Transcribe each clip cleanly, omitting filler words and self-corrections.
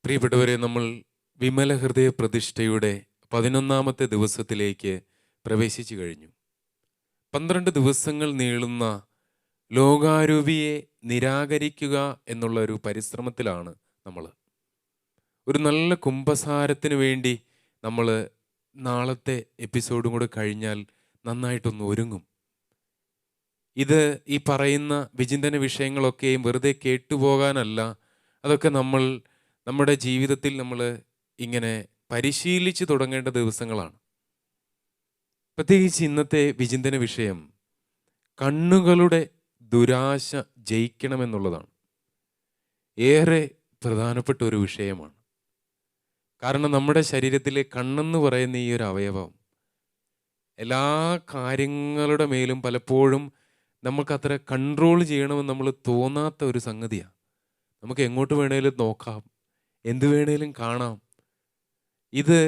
പ്രിയപ്പെട്ടവരെ, നമ്മൾ വിമല ഹൃദയ പ്രതിഷ്ഠയുടെ 11ാമത്തെ ദിവസത്തിലേക്ക് പ്രവേശിച്ചു കഴിഞ്ഞു. 12 ദിവസങ്ങൾ നീളുന്ന ലോകാരൂപിയെ നിരാകരിക്കുക എന്നുള്ള ഒരു പരിശ്രമത്തിലാണ് നമ്മൾ. ഒരു നല്ല കുംഭസാരത്തിന് വേണ്ടി നമ്മൾ നാളത്തെ എപ്പിസോഡും കൂടെ കഴിഞ്ഞാൽ നന്നായിട്ടൊന്ന് ഒരുങ്ങും. ഇത് ഈ പറയുന്ന വിചിന്തന വിഷയങ്ങളൊക്കെയും വെറുതെ കേട്ടുപോകാനല്ല, അതൊക്കെ നമ്മുടെ ജീവിതത്തിൽ നമ്മൾ ഇങ്ങനെ പരിശീലിച്ച് തുടങ്ങേണ്ട ദിവസങ്ങളാണ്. പ്രത്യേകിച്ച് ഇന്നത്തെ വിചിന്തന വിഷയം കണ്ണുകളുടെ ദുരാശ ജയിക്കണമെന്നുള്ളതാണ്. ഏറെ പ്രധാനപ്പെട്ട ഒരു വിഷയമാണ്. കാരണം നമ്മുടെ ശരീരത്തിലെ കണ്ണെന്ന് പറയുന്ന ഈ ഒരു അവയവം എല്ലാ കാര്യങ്ങളുടെ മേലും പലപ്പോഴും നമുക്കത്ര കൺട്രോൾ ചെയ്യണമെന്ന് നമ്മൾ തോന്നാത്ത ഒരു സംഗതിയാണ്. നമുക്ക് എങ്ങോട്ട് വേണേലും നോക്കാം, എന്ത് വേണേലും കാണാം. ഇത്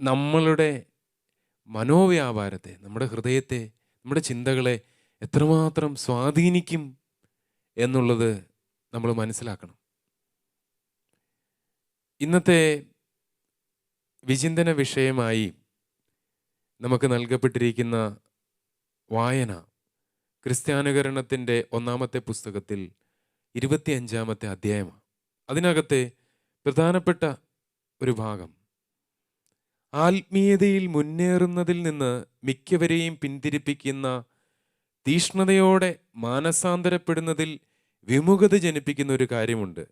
നമ്മളുടെ മനോവ്യാപാരത്തെ, നമ്മുടെ ഹൃദയത്തെ, നമ്മുടെ ചിന്തകളെ എത്രമാത്രം സ്വാധീനിക്കും എന്നുള്ളത് നമ്മൾ മനസ്സിലാക്കണം. ഇന്നത്തെ വിചിന്തന വിഷയമായി നമുക്ക് നൽകപ്പെട്ടിരിക്കുന്ന വായന ക്രിസ്ത്യാനുകരണത്തിൻ്റെ 1ാമത്തെ പുസ്തകത്തിൽ 25ാമത്തെ അധ്യായമാണ്. അതിനകത്തെ പ്രധാനപ്പെട്ട ഒരു ഭാഗം, ആത്മീയതയിൽ മുന്നേറുന്നതിൽ നിന്ന് മിക്കവരെയും പിന്തിരിപ്പിക്കുന്ന, തീഷ്ണതയോടെ മാനസാന്തരപ്പെടുന്നതിൽ വിമുഖത ജനിപ്പിക്കുന്ന ഒരു കാര്യമുണ്ട്.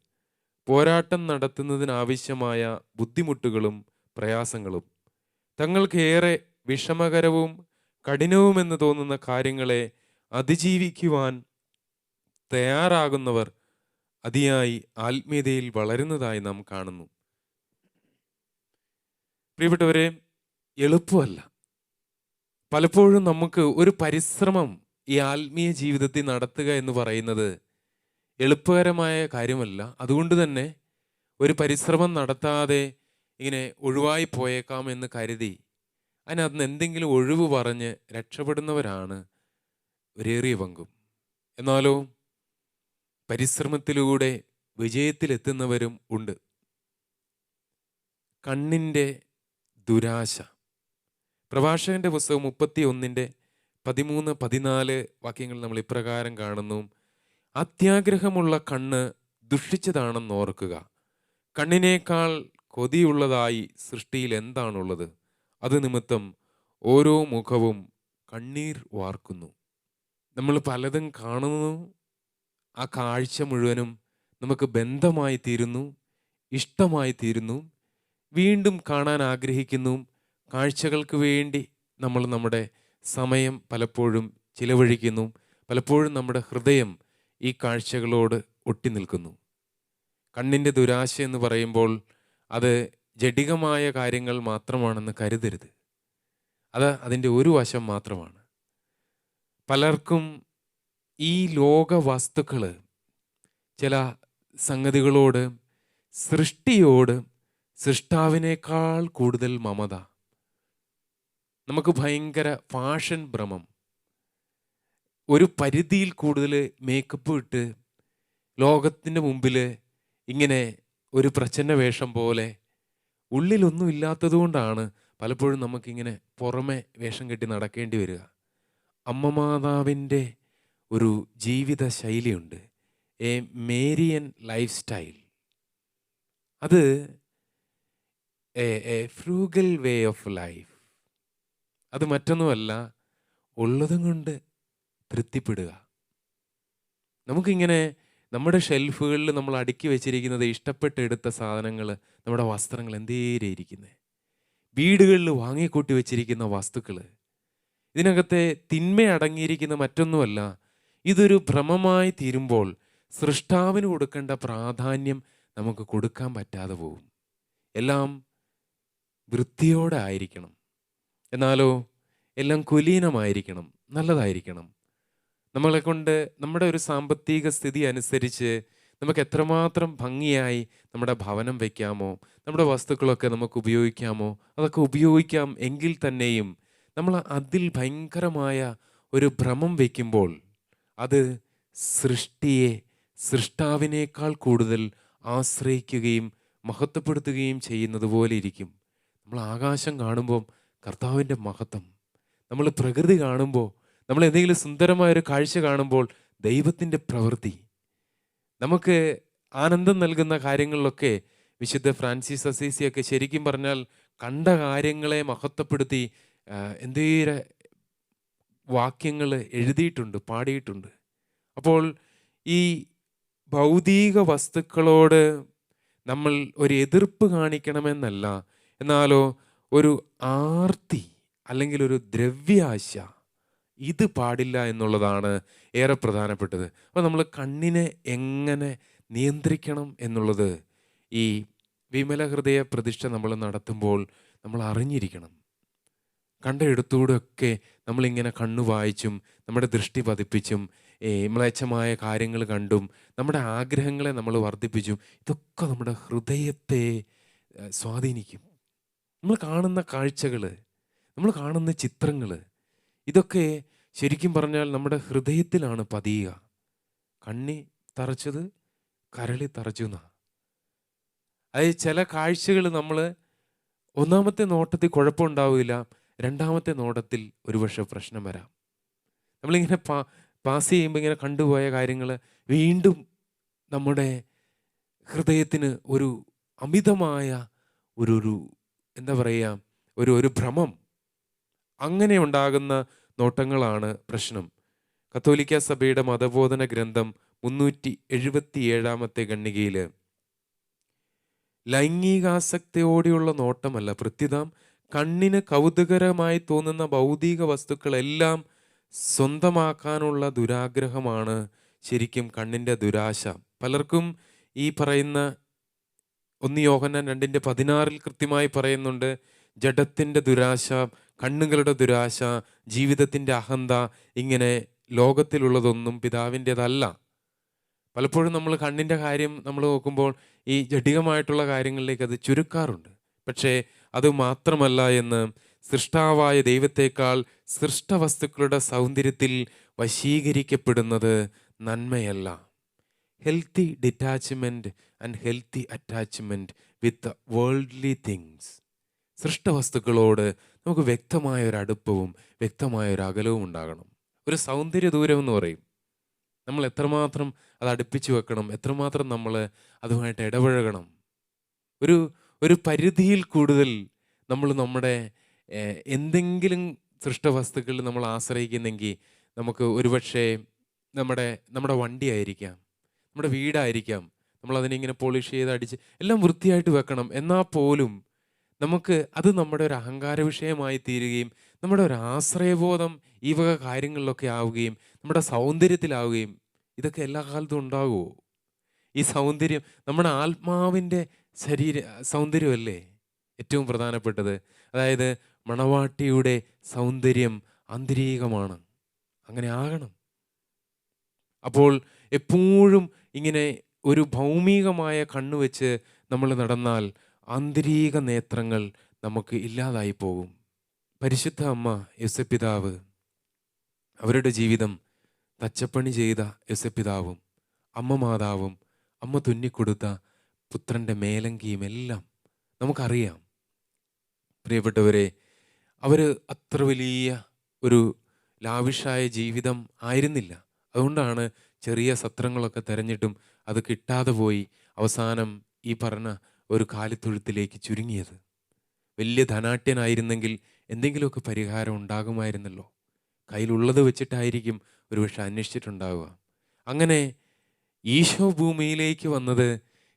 പോരാട്ടം നടത്തുന്നതിനാവശ്യമായ ബുദ്ധിമുട്ടുകളും പ്രയാസങ്ങളും. തങ്ങൾക്കേറെ വിഷമകരവും കഠിനവുമെന്ന് തോന്നുന്ന കാര്യങ്ങളെ അതിജീവിക്കുവാൻ തയ്യാറാകുന്നവർ അതിയായി ആത്മീയതയിൽ വളരുന്നതായി നാം കാണുന്നു. പ്രിയപ്പെട്ടവരെ, എളുപ്പമല്ല. പലപ്പോഴും നമുക്ക് ഒരു പരിശ്രമം ഈ ആത്മീയ ജീവിതത്തിൽ നടത്തുക എന്ന് പറയുന്നത് എളുപ്പകരമായ കാര്യമല്ല. അതുകൊണ്ട് തന്നെ ഒരു പരിശ്രമം നടത്താതെ ഇങ്ങനെ ഒഴിവായി പോയേക്കാം എന്ന് കരുതി അതിനകത്ത് എന്തെങ്കിലും ഒഴിവ് പറഞ്ഞ് രക്ഷപ്പെടുന്നവരാണ് ഒരേറിയ പങ്കും. എന്നാലോ പരിശ്രമത്തിലൂടെ വിജയത്തിലെത്തുന്നവരും ഉണ്ട്. കണ്ണിൻ്റെ ദുരാശ. പ്രഭാഷകന്റെ പുസ്തകം 31:13-14 വാക്യങ്ങൾ നമ്മൾ ഇപ്രകാരം കാണുന്നു. അത്യാഗ്രഹമുള്ള കണ്ണ് ദുഷിച്ചതാണെന്ന് ഓർക്കുക. കണ്ണിനേക്കാൾ കൊതിയുള്ളതായി സൃഷ്ടിയിൽ എന്താണുള്ളത്? അത് നിമിത്തം ഓരോ മുഖവും കണ്ണീർ വാർക്കുന്നു. നമ്മൾ പലതും കാണുന്നു. ആ കാഴ്ച മുഴുവനും നമുക്ക് ബന്ധമായി തീരുന്നു, ഇഷ്ടമായി തീരുന്നു, വീണ്ടും കാണാൻ ആഗ്രഹിക്കുന്നു. കാഴ്ചകൾക്ക് വേണ്ടി നമ്മൾ നമ്മുടെ സമയം പലപ്പോഴും ചിലവഴിക്കുന്നു. പലപ്പോഴും നമ്മുടെ ഹൃദയം ഈ കാഴ്ചകളോട് ഒട്ടി നിൽക്കുന്നു. കണ്ണിൻ്റെ ദുരാശ എന്ന് പറയുമ്പോൾ അത് ജഡികമായ കാര്യങ്ങൾ മാത്രമാണെന്ന് കരുതരുത്. അത് അതിൻ്റെ ഒരു വശം മാത്രമാണ്. പലർക്കും ഈ ലോക വസ്തുക്കൾ, ചില സംഗതികളോട്, സൃഷ്ടിയോട് സൃഷ്ടാവിനേക്കാൾ കൂടുതൽ മമത. നമുക്ക് ഭയങ്കര ഫാഷൻ ഭ്രമം. ഒരു പരിധിയിൽ കൂടുതൽ മേക്കപ്പ് ഇട്ട് ലോകത്തിൻ്റെ മുമ്പിൽ ഇങ്ങനെ ഒരു പ്രച്ഛന്ന വേഷം പോലെ, ഉള്ളിലൊന്നും ഇല്ലാത്തത് കൊണ്ടാണ് പലപ്പോഴും നമുക്കിങ്ങനെ പുറമെ വേഷം കെട്ടി നടക്കേണ്ടി വരിക. അമ്മ മാതാവിൻ്റെ ഒരു ജീവിത ശൈലിയുണ്ട്, എ മേരിയൻ ലൈഫ് സ്റ്റൈൽ. അത് A frugal way of life. അത് മറ്റൊന്നുമല്ല, ഉള്ളതും കൊണ്ട് തൃപ്തിപ്പെടുക. നമുക്കിങ്ങനെ നമ്മുടെ ഷെൽഫുകളിൽ നമ്മൾ അടുക്കി വെച്ചിരിക്കുന്നത് ഇഷ്ടപ്പെട്ടെടുത്ത സാധനങ്ങൾ, നമ്മുടെ വസ്ത്രങ്ങൾ എന്തേരെ ഇരിക്കുന്നത്. വീടുകളിൽ വാങ്ങിക്കൂട്ടി വെച്ചിരിക്കുന്ന വസ്തുക്കൾ, ഇതിനകത്തെ തിന്മ അടങ്ങിയിരിക്കുന്ന മറ്റൊന്നുമല്ല. ഇതൊരു ഭ്രമമായി തീരുമ്പോൾ സൃഷ്ടാവിന് കൊടുക്കേണ്ട പ്രാധാന്യം നമുക്ക് കൊടുക്കാൻ പറ്റാതെ പോകും. എല്ലാം വൃത്തിയോടെ ആയിരിക്കണം, എന്നാലോ എല്ലാം കുലീനമായിരിക്കണം, നല്ലതായിരിക്കണം. നമ്മളെ കൊണ്ട് നമ്മുടെ ഒരു സാമ്പത്തിക സ്ഥിതി അനുസരിച്ച് നമുക്ക് എത്രമാത്രം ഭംഗിയായി നമ്മുടെ ഭവനം വയ്ക്കാമോ, നമ്മുടെ വസ്തുക്കളൊക്കെ നമുക്ക് ഉപയോഗിക്കാമോ, അതൊക്കെ ഉപയോഗിക്കാം. എങ്കിൽ തന്നെയും നമ്മൾ അതിൽ ഭയങ്കരമായ ഒരു ഭ്രമം വയ്ക്കുമ്പോൾ അത് സൃഷ്ടിയെ സൃഷ്ടാവിനേക്കാൾ കൂടുതൽ ആശ്രയിക്കുകയും മഹത്വപ്പെടുത്തുകയും ചെയ്യുന്നത് പോലെ ഇരിക്കും. നമ്മൾ ആകാശം കാണുമ്പോൾ കർത്താവിൻ്റെ മഹത്വം, നമ്മൾ പ്രകൃതി കാണുമ്പോൾ, നമ്മൾ എന്തെങ്കിലും സുന്ദരമായൊരു കാഴ്ച കാണുമ്പോൾ ദൈവത്തിൻ്റെ പ്രവൃത്തി, നമുക്ക് ആനന്ദം നൽകുന്ന കാര്യങ്ങളിലൊക്കെ വിശുദ്ധ ഫ്രാൻസിസ് അസീസിയൊക്കെ ശരിക്കും പറഞ്ഞാൽ കണ്ട കാര്യങ്ങളെ മഹത്വപ്പെടുത്തി എന്തേറെ വാക്യങ്ങൾ എഴുതിയിട്ടുണ്ട്, പാടിയിട്ടുണ്ട്. അപ്പോൾ ഈ ഭൗതിക വസ്തുക്കളോട് നമ്മൾ ഒരു എതിർപ്പ് കാണിക്കണമെന്നല്ല, എന്നാലോ ഒരു ആർത്തി അല്ലെങ്കിൽ ഒരു ദ്രവ്യാശ, ഇത് പാടില്ല എന്നുള്ളതാണ് ഏറെ പ്രധാനപ്പെട്ടത്. അപ്പോൾ നമ്മൾ കണ്ണിനെ എങ്ങനെ നിയന്ത്രിക്കണം എന്നുള്ളത് ഈ വിമല ഹൃദയ പ്രതിഷ്ഠ നമ്മൾ നടത്തുമ്പോൾ നമ്മൾ അറിഞ്ഞിരിക്കണം. കണ്ടെടുത്തൂടെയൊക്കെ നമ്മളിങ്ങനെ കണ്ണു വായിച്ചും നമ്മുടെ ദൃഷ്ടി പതിപ്പിച്ചും മ്ലേച്ഛമായ കാര്യങ്ങൾ കണ്ടും നമ്മുടെ ആഗ്രഹങ്ങളെ നമ്മൾ വർദ്ധിപ്പിച്ചും ഇതൊക്കെ നമ്മുടെ ഹൃദയത്തെ സ്വാധീനിക്കും. നമ്മൾ കാണുന്ന കാഴ്ചകൾ, നമ്മൾ കാണുന്ന ചിത്രങ്ങൾ, ഇതൊക്കെ ശരിക്കും പറഞ്ഞാൽ നമ്മുടെ ഹൃദയത്തിലാണ് പതിയുക. കണ്ണി തറച്ചത് കരളി തറച്ചു എന്നാ. അതായത് ചില കാഴ്ചകൾ നമ്മൾ ഒന്നാമത്തെ നോട്ടത്തിൽ കുഴപ്പമുണ്ടാവില്ല, രണ്ടാമത്തെ നോട്ടത്തിൽ ഒരുപക്ഷെ പ്രശ്നം വരാം. നമ്മളിങ്ങനെ പാസ് ചെയ്യുമ്പോൾ ഇങ്ങനെ കണ്ടുപോയ കാര്യങ്ങൾ വീണ്ടും നമ്മുടെ ഹൃദയത്തിന് ഒരു അമിതമായ ഒരു എന്താ പറയുക, ഒരു ഭ്രമം, അങ്ങനെ ഉണ്ടാകുന്ന നോട്ടങ്ങളാണ് പ്രശ്നം. കത്തോലിക്ക സഭയുടെ മതബോധന ഗ്രന്ഥം 377 ഖണ്ഡികയിൽ ലൈംഗികാസക്തിയോടെയുള്ള നോട്ടമല്ല പ്രത്യുതാം കണ്ണിന് കൗതുകരമായി തോന്നുന്ന ഭൗതിക വസ്തുക്കളെല്ലാം സ്വന്തമാക്കാനുള്ള ദുരാഗ്രഹമാണ് ശരിക്കും കണ്ണിൻ്റെ ദുരാശ. പലർക്കും ഈ പറയുന്ന 1 യോഹന്നാൻ 2:16 കൃത്യമായി പറയുന്നുണ്ട്, ജഡത്തിൻ്റെ ദുരാശ, കണ്ണുകളുടെ ദുരാശ, ജീവിതത്തിൻ്റെ അഹന്ത, ഇങ്ങനെ ലോകത്തിലുള്ളതൊന്നും പിതാവിൻ്റെതല്ല. പലപ്പോഴും നമ്മൾ കണ്ണിൻ്റെ കാര്യം നമ്മൾ നോക്കുമ്പോൾ ഈ ജഡികമായിട്ടുള്ള കാര്യങ്ങളിലേക്ക് അത് ചുരുക്കാറുണ്ട്. പക്ഷേ അത് മാത്രമല്ല എന്ന് സൃഷ്ടാവായ ദൈവത്തേക്കാൾ സൃഷ്ടവസ്തുക്കളുടെ സൗന്ദര്യത്തിൽ വശീകരിക്കപ്പെടുന്നത് നന്മയല്ല. Healthy detachment and healthy attachment with worldly things. സൃഷ്ടവസ്തുക്കളോട് നമുക്ക് വ്യക്തമായ ഒരു അടുപ്പവും വ്യക്തമായ ഒരു അകലവും ഉണ്ടാകണം. ഒരു സൗന്ദര്യ ദൂരം എന്ന് പറയും. നമ്മൾ എത്രമാത്രം അത് അടുപ്പിച്ച് വെക്കണം, എത്രമാത്രം നമ്മൾ അതുമായിട്ട് ഇടപഴകണം. ഒരു പരിധിയിൽ കൂടുതൽ നമ്മൾ നമ്മുടെ എന്തെങ്കിലും സൃഷ്ടവസ്തുക്കളിൽ നമ്മൾ ആശ്രയിക്കുന്നെങ്കിൽ നമുക്ക് ഒരുപക്ഷെ നമ്മുടെ വണ്ടി ആയിരിക്കാം, നമ്മുടെ വീടായിരിക്കാം, നമ്മളതിനിങ്ങനെ പോളിഷ് ചെയ്ത് അടിച്ച് എല്ലാം വൃത്തിയായിട്ട് വെക്കണം. എന്നാൽ പോലും നമുക്ക് അത് നമ്മുടെ ഒരു അഹങ്കാര വിഷയമായി തീരുകയും നമ്മുടെ ഒരു ആശ്രയബോധം ഈ വക കാര്യങ്ങളിലൊക്കെ ആവുകയും നമ്മുടെ സൗന്ദര്യത്തിലാവുകയും, ഇതൊക്കെ എല്ലാ കാലത്തും ഉണ്ടാകുമോ? ഈ സൗന്ദര്യം നമ്മുടെ ആത്മാവിൻ്റെ സൗന്ദര്യമല്ലേ ഏറ്റവും പ്രധാനപ്പെട്ടത്. അതായത് മണവാട്ടിയുടെ സൗന്ദര്യം ആന്തരികമാണ്, അങ്ങനെ ആകണം. അപ്പോൾ എപ്പോഴും ഇങ്ങനെ ഒരു ഭൗമികമായ കണ്ണുവെച്ച് നമ്മൾ നടന്നാൽ ആന്തരിക നേത്രങ്ങൾ നമുക്ക് ഇല്ലാതായി പോകും. പരിശുദ്ധ അമ്മ യോസേപ്പിതാവ്, അവരുടെ ജീവിതം തച്ചപ്പണി ചെയ്ത യോസേപ്പിതാവും അമ്മ മാതാവും അമ്മ തുന്നിക്കൊടുത്ത പുത്രൻ്റെ മേലങ്കിയും എല്ലാം നമുക്കറിയാം. പ്രിയപ്പെട്ടവരെ, അവർ അത്ര വലിയ ഒരു ലാവിഷായ ജീവിതം ആയിരുന്നില്ല. അതുകൊണ്ടാണ് ചെറിയ സത്രങ്ങളൊക്കെ തിരഞ്ഞിട്ടും അത് കിട്ടാതെ പോയി അവസാനം ഈ പറഞ്ഞ ഒരു കാലിത്തൊഴുത്തിലേക്ക് ചുരുങ്ങിയത്. വലിയ ധനാട്യനായിരുന്നെങ്കിൽ എന്തെങ്കിലുമൊക്കെ പരിഹാരം ഉണ്ടാകുമായിരുന്നല്ലോ. കയ്യിലുള്ളത് വെച്ചിട്ടായിരിക്കും ഒരുപക്ഷെ അന്വേഷിച്ചിട്ടുണ്ടാവുക. അങ്ങനെ ഈശോ ഭൂമിയിലേക്ക് വന്നത്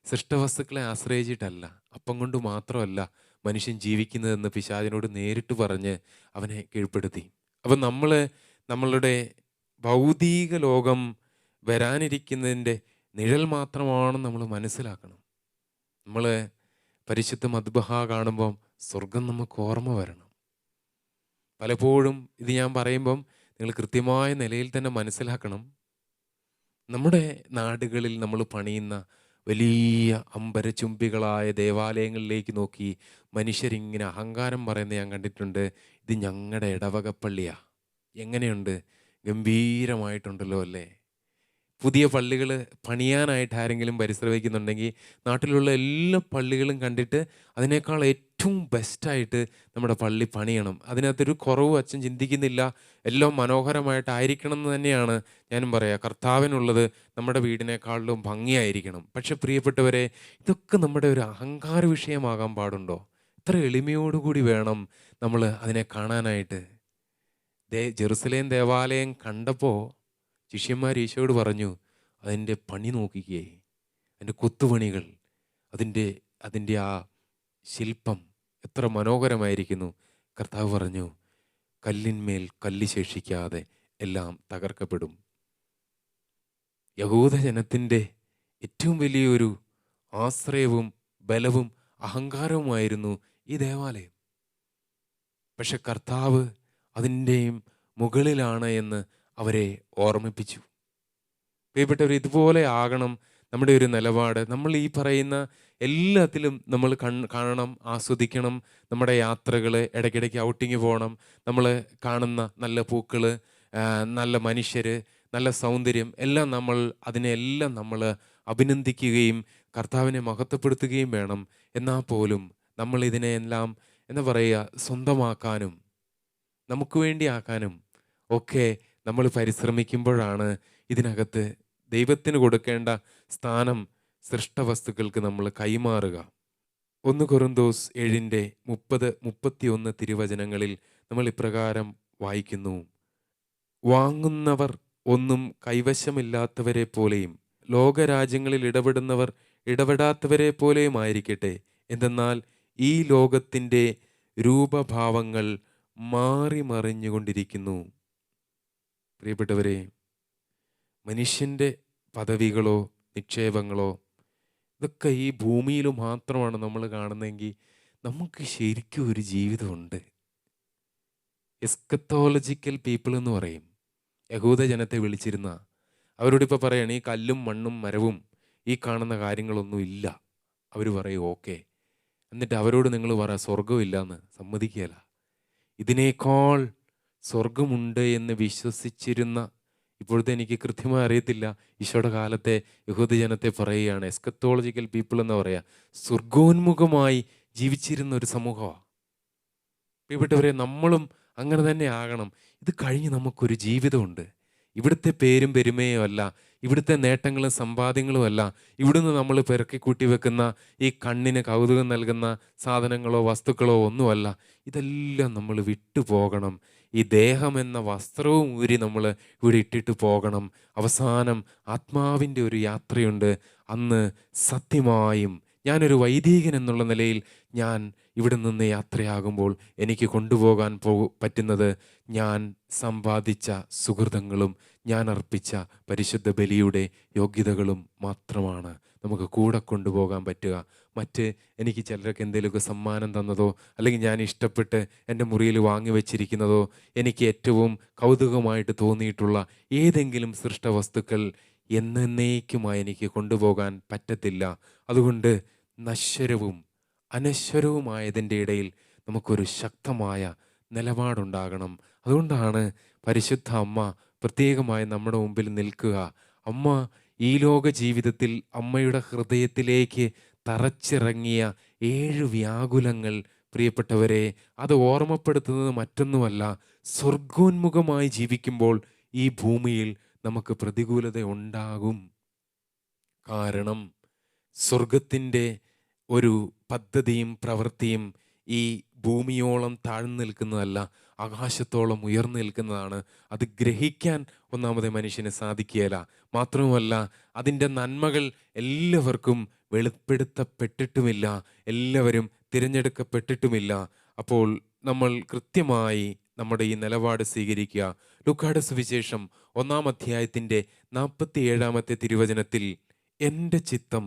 സൃഷ്ടവസ്തുക്കളെ ആശ്രയിച്ചിട്ടല്ല, അപ്പം കൊണ്ട് മാത്രമല്ല മനുഷ്യൻ ജീവിക്കുന്നതെന്ന് പിശാചിനോട് നേരിട്ട് പറഞ്ഞ് അവനെ കീഴ്പ്പെടുത്തി. അപ്പം നമ്മളുടെ ഭൗതിക ലോകം വരാനിരിക്കുന്നതിൻ്റെ നിഴൽ മാത്രമാണെന്ന് നമ്മൾ മനസ്സിലാക്കണം. നമ്മൾ പരിശുദ്ധ മദ്ബഹ കാണുമ്പം സ്വർഗം നമുക്ക് ഓർമ്മ വരണം. പലപ്പോഴും ഇത് ഞാൻ പറയുമ്പം നിങ്ങൾ കൃത്യമായ നിലയിൽ തന്നെ മനസ്സിലാക്കണം. നമ്മുടെ നാടുകളിൽ നമ്മൾ പണിയുന്ന വലിയ അമ്പരചുംബികളായ ദേവാലയങ്ങളിലേക്ക് നോക്കി മനുഷ്യരിങ്ങനെ അഹങ്കാരം പറയുന്നത് ഞാൻ കണ്ടിട്ടുണ്ട്. ഇത് ഞങ്ങളുടെ ഇടവകപ്പള്ളിയാ. എങ്ങനെയുണ്ട്? ഗംഭീരമായിട്ടുണ്ടല്ലോ അല്ലേ? പുതിയ പള്ളികൾ പണിയാനായിട്ട് ആരെങ്കിലും പരിശ്രമിക്കുന്നുണ്ടെങ്കിൽ നാട്ടിലുള്ള എല്ലാ പള്ളികളും കണ്ടിട്ട് അതിനേക്കാൾ ഏറ്റവും ബെസ്റ്റായിട്ട് നമ്മുടെ പള്ളി പണിയണം. അതിനകത്തൊരു കുറവും അച്ഛൻ ചിന്തിക്കുന്നില്ല. എല്ലാം മനോഹരമായിട്ടായിരിക്കണം എന്ന് തന്നെയാണ് ഞാനും പറയുക. കർത്താവിനുള്ളത് നമ്മുടെ വീടിനേക്കാളിലും ഭംഗിയായിരിക്കണം. പക്ഷെ പ്രിയപ്പെട്ടവരെ, ഇതൊക്കെ നമ്മുടെ ഒരു അഹങ്കാര വിഷയമാകാൻ പാടുണ്ടോ? ഇത്ര എളിമയോടുകൂടി വേണം നമ്മൾ അതിനെ കാണാനായിട്ട്. ജെറുസലേം ദേവാലയം കണ്ടപ്പോൾ ശിഷ്യന്മാർ ഈശോയോട് പറഞ്ഞു, അതിൻ്റെ പണി നോക്കിക്കേ, അതിൻ്റെ കൊത്തുപണികൾ, അതിൻ്റെ ആ ശില്പം എത്ര മനോഹരമായിരിക്കുന്നു. കർത്താവ് പറഞ്ഞു, കല്ലിന്മേൽ കല്ല് ശേഷിക്കാതെ എല്ലാം തകർക്കപ്പെടും. യഹൂദജനത്തിൻ്റെ ഏറ്റവും വലിയൊരു ആശ്രയവും ബലവും അഹങ്കാരവുമായിരുന്നു ഈ ദേവാലയം. പക്ഷെ കർത്താവ് അതിൻ്റെയും മുകളിലാണ് എന്ന് അവരെ ഓർമ്മിപ്പിച്ചു. പ്രിയപ്പെട്ടവർ, ഇതുപോലെ ആകണം നമ്മുടെ ഒരു നിലപാട്. നമ്മൾ ഈ പറയുന്ന എല്ലാത്തിലും നമ്മൾ കാണണം, ആസ്വദിക്കണം. നമ്മുടെ യാത്രകൾ, ഇടയ്ക്കിടയ്ക്ക് ഔട്ടിങ് പോകണം. നമ്മൾ കാണുന്ന നല്ല പൂക്കൾ, നല്ല മനുഷ്യർ, നല്ല സൗന്ദര്യം എല്ലാം അതിനെല്ലാം നമ്മൾ അഭിനന്ദിക്കുകയും കർത്താവിനെ മഹത്വപ്പെടുത്തുകയും വേണം. എന്നാൽ പോലും നമ്മൾ ഇതിനെല്ലാം എന്താ പറയുക, സ്വന്തമാക്കാനും നമുക്ക് വേണ്ടി ആക്കാനും ഒക്കെ നമ്മൾ പരിശ്രമിക്കുമ്പോഴാണ് ഇതിനകത്ത് ദൈവത്തിന് കൊടുക്കേണ്ട സ്ഥാനം സൃഷ്ടവസ്തുക്കൾക്ക് നമ്മൾ കൈമാറുക. 1 കൊരിന്തോസ് 7:30-31 തിരുവചനങ്ങളിൽ നമ്മൾ ഇപ്രകാരം വായിക്കുന്നു: വാങ്ങുന്നവർ ഒന്നും കൈവശമില്ലാത്തവരെ പോലെയും ലോകരാജ്യങ്ങളിൽ ഇടപെടുന്നവർ ഇടപെടാത്തവരെ പോലെയും ആയിരിക്കട്ടെ. എന്തെന്നാൽ ഈ ലോകത്തിൻ്റെ രൂപഭാവങ്ങൾ മാറി മറിഞ്ഞുകൊണ്ടിരിക്കുന്നു. പ്രിയപ്പെട്ടവരെ, മനുഷ്യൻ്റെ പദവികളോ നിക്ഷേപങ്ങളോ ഇതൊക്കെ ഈ ഭൂമിയിൽ മാത്രമാണ് നമ്മൾ കാണുന്നതെങ്കിൽ നമുക്ക് ശരിക്കും ഒരു ജീവിതമുണ്ട്. എസ്കത്തോളജിക്കൽ പീപ്പിൾ എന്ന് പറയും യഹൂദ ജനത്തെ വിളിച്ചിരുന്ന. അവരോട് ഇപ്പോൾ പറയണം, ഈ കല്ലും മണ്ണും മരവും ഈ കാണുന്ന കാര്യങ്ങളൊന്നും ഇല്ല. അവർ പറയും ഓക്കെ. എന്നിട്ട് അവരോട് നിങ്ങൾ പറ സ്വർഗമില്ല എന്ന്. സമ്മതിക്കുകയില്ല. ഇതിനേക്കാൾ സ്വർഗമുണ്ട് എന്ന് വിശ്വസിച്ചിരുന്ന, ഇപ്പോഴത്തെ എനിക്ക് കൃത്യമായി അറിയത്തില്ല, ഈശോയുടെ കാലത്തെ യഹൂദജനത്തെ പറയുകയാണ് എസ്കത്തോളജിക്കൽ പീപ്പിൾ എന്ന് പറയുക. സ്വർഗോന്മുഖമായി ജീവിച്ചിരുന്ന ഒരു സമൂഹമാണ്. പ്രിയപ്പെട്ടവരെ, നമ്മളും അങ്ങനെ തന്നെ ആകണം. ഇത് കഴിഞ്ഞ് നമുക്കൊരു ജീവിതമുണ്ട്. ഇവിടുത്തെ പേരും പെരുമയോ അല്ല, ഇവിടുത്തെ നേട്ടങ്ങളും സമ്പാദ്യങ്ങളും അല്ല, ഇവിടുന്ന് നമ്മൾ പെറുക്കിക്കൂട്ടി വെക്കുന്ന ഈ കണ്ണിന് കൗതുകം നൽകുന്ന സാധനങ്ങളോ വസ്തുക്കളോ ഒന്നുമല്ല. ഇതെല്ലാം നമ്മൾ വിട്ടുപോകണം. ഈ ദേഹം എന്ന വസ്ത്രവും ഊരി നമ്മൾ ഇവിടെ ഇട്ടിട്ട് പോകണം. അവസാനം ആത്മാവിൻ്റെ ഒരു യാത്രയുണ്ട്. അന്ന് സത്യമായും ഞാനൊരു വൈദികൻ എന്നുള്ള നിലയിൽ ഞാൻ ഇവിടെ നിന്ന് യാത്രയാകുമ്പോൾ എനിക്ക് കൊണ്ടുപോകാൻ പറ്റുന്നത് ഞാൻ സമ്പാദിച്ച സുഹൃതങ്ങളും ഞാൻ അർപ്പിച്ച പരിശുദ്ധ ബലിയുടെ യോഗ്യതകളും മാത്രമാണ് നമുക്ക് കൂടെ കൊണ്ടുപോകാൻ പറ്റുക. മറ്റ് എനിക്ക് ചിലരൊക്കെ എന്തെങ്കിലുമൊക്കെ സമ്മാനം തന്നതോ അല്ലെങ്കിൽ ഞാൻ ഇഷ്ടപ്പെട്ട് എൻ്റെ മുറിയിൽ വാങ്ങി വെച്ചിരിക്കുന്നതോ എനിക്ക് ഏറ്റവും കൗതുകമായിട്ട് തോന്നിയിട്ടുള്ള ഏതെങ്കിലും സൃഷ്ടവസ്തുക്കൾ എന്നേക്കുമായി എനിക്ക് കൊണ്ടുപോകാൻ പറ്റത്തില്ല. അതുകൊണ്ട് നശ്വരവും അനശ്വരവുമായതിൻ്റെ ഇടയിൽ നമുക്കൊരു ശക്തമായ നിലപാടുണ്ടാകണം. അതുകൊണ്ടാണ് പരിശുദ്ധ അമ്മ പ്രത്യേകമായി നമ്മുടെ മുമ്പിൽ നിൽക്കുക. അമ്മ ഈ ലോക ജീവിതത്തിൽ അമ്മയുടെ ഹൃദയത്തിലേക്ക് തറച്ചിറങ്ങിയ 7 വ്യാകുലങ്ങൾ, പ്രിയപ്പെട്ടവരെ, അത് ഓർമ്മപ്പെടുത്തുന്നത് മറ്റൊന്നുമല്ല. സ്വർഗോന്മുഖമായി ജീവിക്കുമ്പോൾ ഈ ഭൂമിയിൽ നമുക്ക് പ്രതികൂലത ഉണ്ടാകും. കാരണം സ്വർഗത്തിൻ്റെ ഒരു പദ്ധതിയും പ്രവൃത്തിയും ഈ ഭൂമിയോളം താഴ്ന്നു നിൽക്കുന്നതല്ല, ആകാശത്തോളം ഉയർന്നു നിൽക്കുന്നതാണ്. അത് ഗ്രഹിക്കാൻ ഒന്നാമത് മനുഷ്യന് സാധിക്കുകയില്ല. മാത്രവുമല്ല, അതിൻ്റെ നന്മകൾ എല്ലാവർക്കും വെളിപ്പെടുത്തപ്പെട്ടിട്ടുമില്ല, എല്ലാവരും തിരഞ്ഞെടുക്കപ്പെട്ടിട്ടുമില്ല. അപ്പോൾ നമ്മൾ കൃത്യമായി നമ്മുടെ ഈ നിലപാട് സ്വീകരിക്കുക. ലൂക്കായുടെ സുവിശേഷം 1-ാം അധ്യായത്തിൻ്റെ 47-ാമത്തെ തിരുവചനത്തിൽ, എൻ്റെ ചിത്തം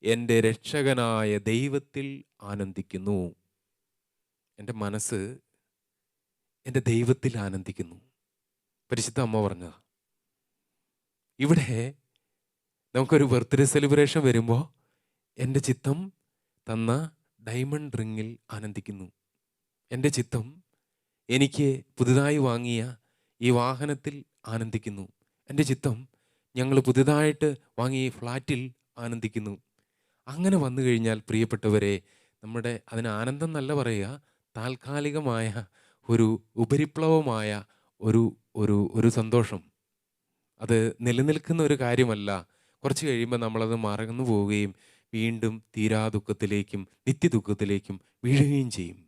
എൻ്റെ രക്ഷകനായ ദൈവത്തിൽ ആനന്ദിക്കുന്നു. എൻ്റെ മനസ്സ് എൻ്റെ ദൈവത്തിൽ ആനന്ദിക്കുന്നു. പരിശുദ്ധ അമ്മ പറഞ്ഞതാ. ഇവിടെ നമുക്കൊരു ബർത്ത്ഡേ സെലിബ്രേഷൻ വരുമ്പോൾ എൻ്റെ ചിത്തം തന്ന ഡയമണ്ട് റിങ്ങിൽ ആനന്ദിക്കുന്നു. എൻ്റെ ചിത്തം എനിക്ക് പുതുതായി വാങ്ങിയ ഈ വാഹനത്തിൽ ആനന്ദിക്കുന്നു. എൻ്റെ ചിത്തം ഞങ്ങൾ പുതുതായിട്ട് വാങ്ങിയ ഈ ഫ്ലാറ്റിൽ ആനന്ദിക്കുന്നു. അങ്ങനെ വന്നു കഴിഞ്ഞാൽ പ്രിയപ്പെട്ടവരെ, നമ്മുടെ അതിന് ആനന്ദം എന്നല്ല പറയുക, താൽക്കാലികമായ ഒരു ഉപരിപ്ലവമായ ഒരു ഒരു ഒരു സന്തോഷം. അത് നിലനിൽക്കുന്ന ഒരു കാര്യമല്ല. കുറച്ച് കഴിയുമ്പോൾ നമ്മളത് മറന്നു പോവുകയും വീണ്ടും തീരാ ദുഃഖത്തിലേക്കും നിത്യദുഃഖത്തിലേക്കും വീഴുകയും ചെയ്യും.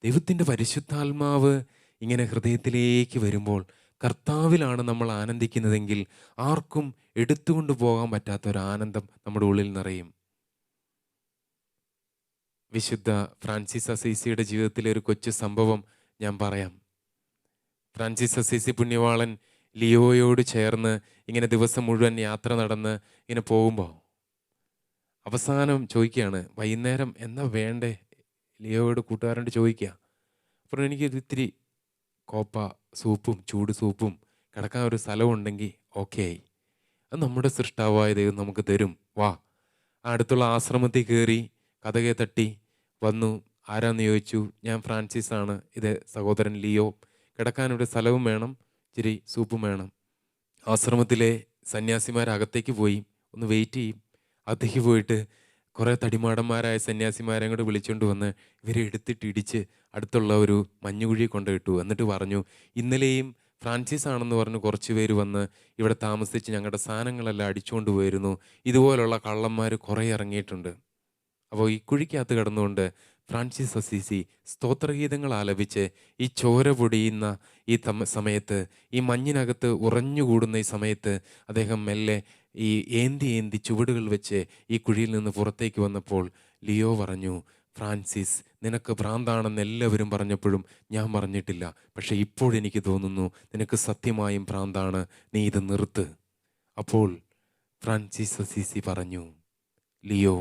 ദൈവത്തിൻ്റെ പരിശുദ്ധാത്മാവ് ഇങ്ങനെ ഹൃദയത്തിലേക്ക് വരുമ്പോൾ, കർത്താവിലാണ് നമ്മൾ ആനന്ദിക്കുന്നതെങ്കിൽ ആർക്കും എടുത്തുകൊണ്ട് പോകാൻ പറ്റാത്ത ഒരു ആനന്ദം നമ്മുടെ ഉള്ളിൽ നിറയും. വിശുദ്ധ ഫ്രാൻസിസ് അസീസിയുടെ ജീവിതത്തിലെ ഒരു കൊച്ചു സംഭവം ഞാൻ പറയാം. ഫ്രാൻസിസ് അസീസി പുണ്യവാളൻ ലിയോയോട് ചേർന്ന് ഇങ്ങനെ ദിവസം മുഴുവൻ യാത്ര നടന്ന് ഇങ്ങനെ പോകുമ്പോൾ അവസാനം ചോദിക്കുകയാണ്, വൈകുന്നേരം എന്നാ വേണ്ടേ? ലിയോയോട് കൂട്ടുകാരോട് ചോദിക്കുക. അപ്പോൾ എനിക്ക് ഇത്തിരി കോപ്പ സൂപ്പും ചൂട് സൂപ്പും കിടക്കാൻ ഒരു സ്ഥലമുണ്ടെങ്കിൽ ഓക്കെ ആയി. അത് നമ്മുടെ സൃഷ്ടാവായ ദൈവം നമുക്ക് തരും. വാ. അടുത്തുള്ള ആശ്രമത്തിൽ കയറി കതകെ തട്ടി വന്നു. ആരാന്ന് ചോദിച്ചു. ഞാൻ ഫ്രാൻസിസ് ആണ്, ഇത് സഹോദരൻ ലിയോ. കിടക്കാനൊരു സ്ഥലവും വേണം, ഇച്ചിരി സൂപ്പും വേണം. ആശ്രമത്തിലെ സന്യാസിമാരകത്തേക്ക് പോയി ഒന്ന് വെയിറ്റ് ചെയ്യും. അകത്തേക്ക് പോയിട്ട് കുറേ തടിമാടന്മാരായ സന്യാസിമാരെ കൂടെ വിളിച്ചുകൊണ്ട് വന്ന് ഇവരെ എടുത്തിട്ട് ഇടിച്ച് അടുത്തുള്ള ഒരു മഞ്ഞുകുഴി കൊണ്ടിട്ടു. എന്നിട്ട് പറഞ്ഞു, ഇന്നലെയും ഫ്രാൻസിസ് ആണെന്ന് പറഞ്ഞ് കുറച്ച് പേര് വന്ന് ഇവിടെ താമസിച്ച് ഞങ്ങളുടെ സാധനങ്ങളെല്ലാം അടിച്ചുകൊണ്ട് പോയിരുന്നു. ഇതുപോലുള്ള കള്ളന്മാർ കുറേ ഇറങ്ങിയിട്ടുണ്ട്. അപ്പോൾ ഈ കുഴിക്കകത്ത് കിടന്നുകൊണ്ട് ഫ്രാൻസിസ് അസീസി സ്തോത്രഗീതങ്ങൾ ആലപിച്ച് ഈ ചോര പൊടിയുന്ന ഈ സമയത്ത്, ഈ മഞ്ഞിനകത്ത് ഉറഞ്ഞുകൂടുന്ന ഈ സമയത്ത് അദ്ദേഹം മെല്ലെ ഈ ഏന്തി ചുവടുകൾ വെച്ച് ഈ കുഴിയിൽ നിന്ന് പുറത്തേക്ക് വന്നപ്പോൾ ലിയോ പറഞ്ഞു, ഫ്രാൻസിസ് നിനക്ക് ഭ്രാന്താണെന്ന് എല്ലാവരും പറഞ്ഞപ്പോഴും ഞാൻ പറഞ്ഞിട്ടില്ല. പക്ഷെ ഇപ്പോഴെനിക്ക് തോന്നുന്നു നിനക്ക് സത്യമായും ഭ്രാന്താണ്, നീ ഇത് നിർത്ത്. അപ്പോൾ ഫ്രാൻസിസ് അസീസി പറഞ്ഞു, ലിയോ,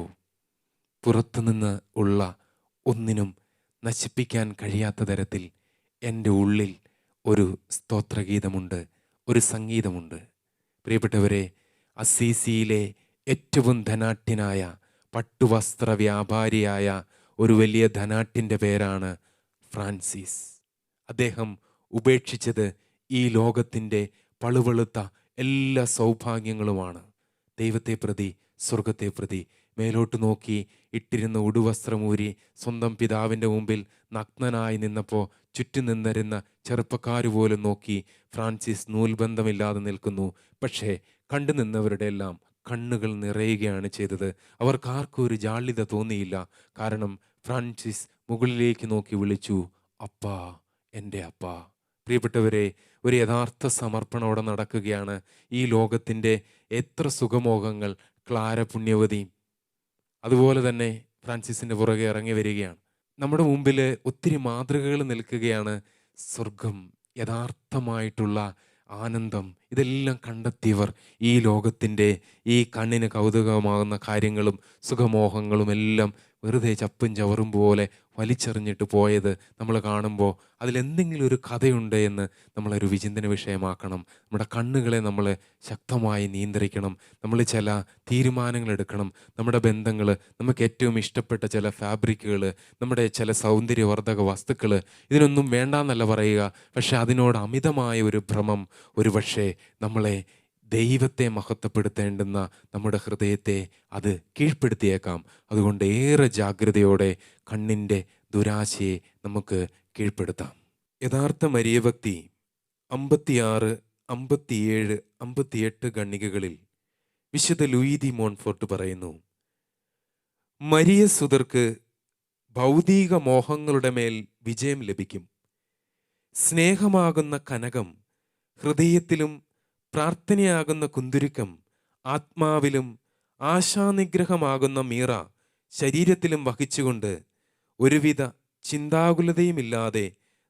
പുറത്തുനിന്ന് ഉള്ള ഒന്നിനും നശിപ്പിക്കാൻ കഴിയാത്ത തരത്തിൽ എൻ്റെ ഉള്ളിൽ ഒരു സ്തോത്രഗീതമുണ്ട്, ഒരു സംഗീതമുണ്ട്. പ്രിയപ്പെട്ടവരെ, അസീസിയിലെ ഏറ്റവും ധനാഢ്യനായ പട്ടുവസ്ത്ര വ്യാപാരിയായ ഒരു വലിയ ധനാഢ്യൻ്റെ പേരാണ് ഫ്രാൻസിസ്. അദ്ദേഹം ഉപേക്ഷിച്ചത് ഈ ലോകത്തിൻ്റെ പളുവളുത്ത എല്ലാ സൗഭാഗ്യങ്ങളുമാണ്. ദൈവത്തെ പ്രതി, സ്വർഗത്തെ പ്രതി മേലോട്ട് നോക്കി ഇട്ടിരുന്ന ഉടുവസ്ത്രമൂരി സ്വന്തം പിതാവിൻ്റെ മുമ്പിൽ നഗ്നനായി നിന്നപ്പോൾ ചുറ്റും നിന്നിരുന്ന ചെറുപ്പക്കാർ പോലും നോക്കി ഫ്രാൻസിസ് നൂൽബന്ധമില്ലാതെ നിൽക്കുന്നു. പക്ഷേ കണ്ടു നിന്നവരുടെ എല്ലാം കണ്ണുകൾ നിറയുകയാണ് ചെയ്തത്. അവർക്കാർക്കും ഒരു ജാള്യത തോന്നിയില്ല. കാരണം ഫ്രാൻസിസ് മുകളിലേക്ക് നോക്കി വിളിച്ചു, അപ്പാ, എൻ്റെ അപ്പാ. പ്രിയപ്പെട്ടവരെ, ഒരു യഥാർത്ഥ സമർപ്പണോടെ നടക്കുകയാണ്. ഈ ലോകത്തിൻ്റെ എത്ര സുഖമോഹങ്ങൾ ക്ലാര പുണ്യവതി അതുപോലെ തന്നെ ഫ്രാൻസിസിൻ്റെ പുറകെ ഇറങ്ങി വരികയാണ്. നമ്മുടെ മുമ്പിൽ ഒത്തിരി മാതൃകകൾ നിൽക്കുകയാണ്. സ്വർഗം, യഥാർത്ഥമായിട്ടുള്ള ആനന്ദം, ഇതെല്ലാം കണ്ടെത്തിയവർ ഈ ലോകത്തിൻ്റെ ഈ കണ്ണിന് കൗതുകമാകുന്ന കാര്യങ്ങളും സുഖമോഹങ്ങളും എല്ലാം വെറുതെ ചപ്പും ചവറും പോലെ വലിച്ചെറിഞ്ഞിട്ട് പോയത് നമ്മൾ കാണുമ്പോൾ അതിലെന്തെങ്കിലും ഒരു കഥയുണ്ട് എന്ന് നമ്മളൊരു വിചിന്തന വിഷയമാക്കണം. നമ്മുടെ കണ്ണുകളെ നമ്മൾ ശക്തമായി നിയന്ത്രിക്കണം. നമ്മൾ ചില തീരുമാനങ്ങൾ എടുക്കണം. നമ്മുടെ ബന്ധങ്ങൾ, നമുക്ക് ഏറ്റവും ഇഷ്ടപ്പെട്ട ചില ഫാബ്രിക്കുകൾ, നമ്മുടെ ചില സൗന്ദര്യവർദ്ധക വസ്തുക്കൾ, ഇതിനൊന്നും വേണ്ടാന്നല്ല പറയുക. പക്ഷെ അതിനോട് അമിതമായ ഒരു ഭ്രമം ഒരുപക്ഷെ നമ്മളെ ദൈവത്തെ മഹത്വപ്പെടുത്തേണ്ടുന്ന നമ്മുടെ ഹൃദയത്തെ അത് കീഴ്പ്പെടുത്തിയേക്കാം. അതുകൊണ്ട് ഏറെ ജാഗ്രതയോടെ കണ്ണിൻ്റെ ദുരാശയെ നമുക്ക് കീഴ്പ്പെടുത്താം. യഥാർത്ഥ മരിയഭക്തി 56, 57, 58 ഖണ്ഡികകളിൽ വിശുദ്ധ ലൂയി ദി മോൺഫോർട്ട് പറയുന്നു, മരിയ സുതർക്ക് ഭൗതിക മോഹങ്ങളുടെ മേൽ വിജയം ലഭിക്കും. സ്നേഹമാകുന്ന കനകം ഹൃദയത്തിലും പ്രാർത്ഥനയാകുന്ന കുന്തുരുക്കം ആത്മാവിലും ആശാനിഗ്രഹമാകുന്ന മീറ ശരീരത്തിലും വഹിച്ചുകൊണ്ട് ഒരുവിധ ചിന്താകുലതയുമില്ലാതെ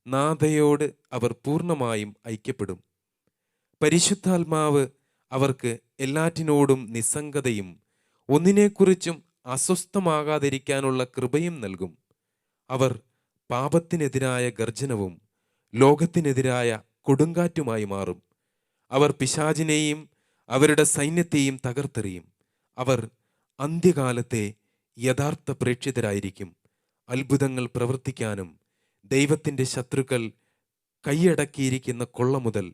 നാഥയോട് അവർ പൂർണ്ണമായും ഐക്യപ്പെടും. പരിശുദ്ധാത്മാവ് അവർക്ക് എല്ലാറ്റിനോടും നിസ്സംഗതയും ഒന്നിനെക്കുറിച്ചും അസ്വസ്ഥമാകാതിരിക്കാനുള്ള കൃപയും നൽകും. അവർ പാപത്തിനെതിരായ ഗർജനവും ലോകത്തിനെതിരായ കൊടുങ്കാറ്റുമായി മാറും. അവർ പിശാചിനെയും അവരുടെ സൈന്യത്തെയും തകർത്തെറിയും. അവർ അന്ത്യകാലത്തെ യഥാർത്ഥ പ്രേക്ഷിതരായിരിക്കും. അത്ഭുതങ്ങൾ പ്രവർത്തിക്കാനും ദൈവത്തിൻ്റെ ശത്രുക്കൾ കൈയടക്കിയിരിക്കുന്ന കൊള്ള മുതൽ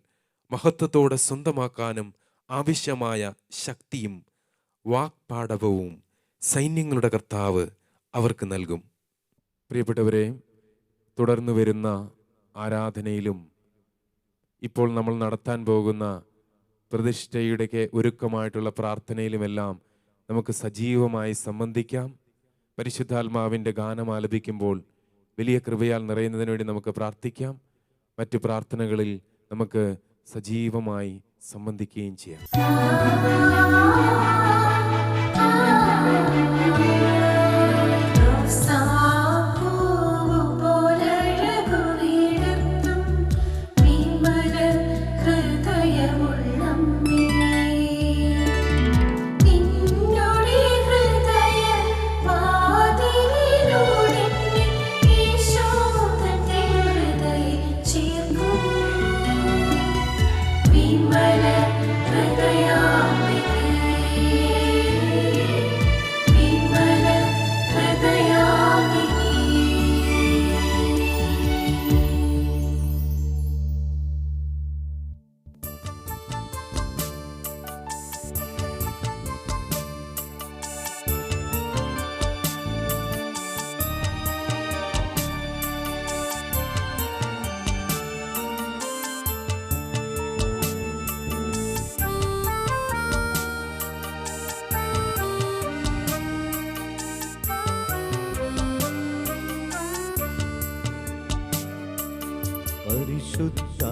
മഹത്വത്തോടെ സ്വന്തമാക്കാനും ആവശ്യമായ ശക്തിയും വാക്പാടവവും സൈന്യങ്ങളുടെ കർത്താവ് അവർക്ക് നൽകും. പ്രിയപ്പെട്ടവരെ, തുടർന്നു വരുന്ന ആരാധനയിലും ഇപ്പോൾ നമ്മൾ നടത്താൻ പോകുന്ന പ്രതിഷ്ഠയുടെ ഒരുക്കമായിട്ടുള്ള പ്രാർത്ഥനയിലുമെല്ലാം നമുക്ക് സജീവമായി സംബന്ധിക്കാം. പരിശുദ്ധാത്മാവിൻ്റെ ഗാനം ആലപിക്കുമ്പോൾ വലിയ കൃപയാൽ നിറയുന്നതിന് വേണ്ടി നമുക്ക് പ്രാർത്ഥിക്കാം. മറ്റു പ്രാർത്ഥനകളിൽ നമുക്ക് സജീവമായി സംബന്ധിക്കുകയും ചെയ്യാം.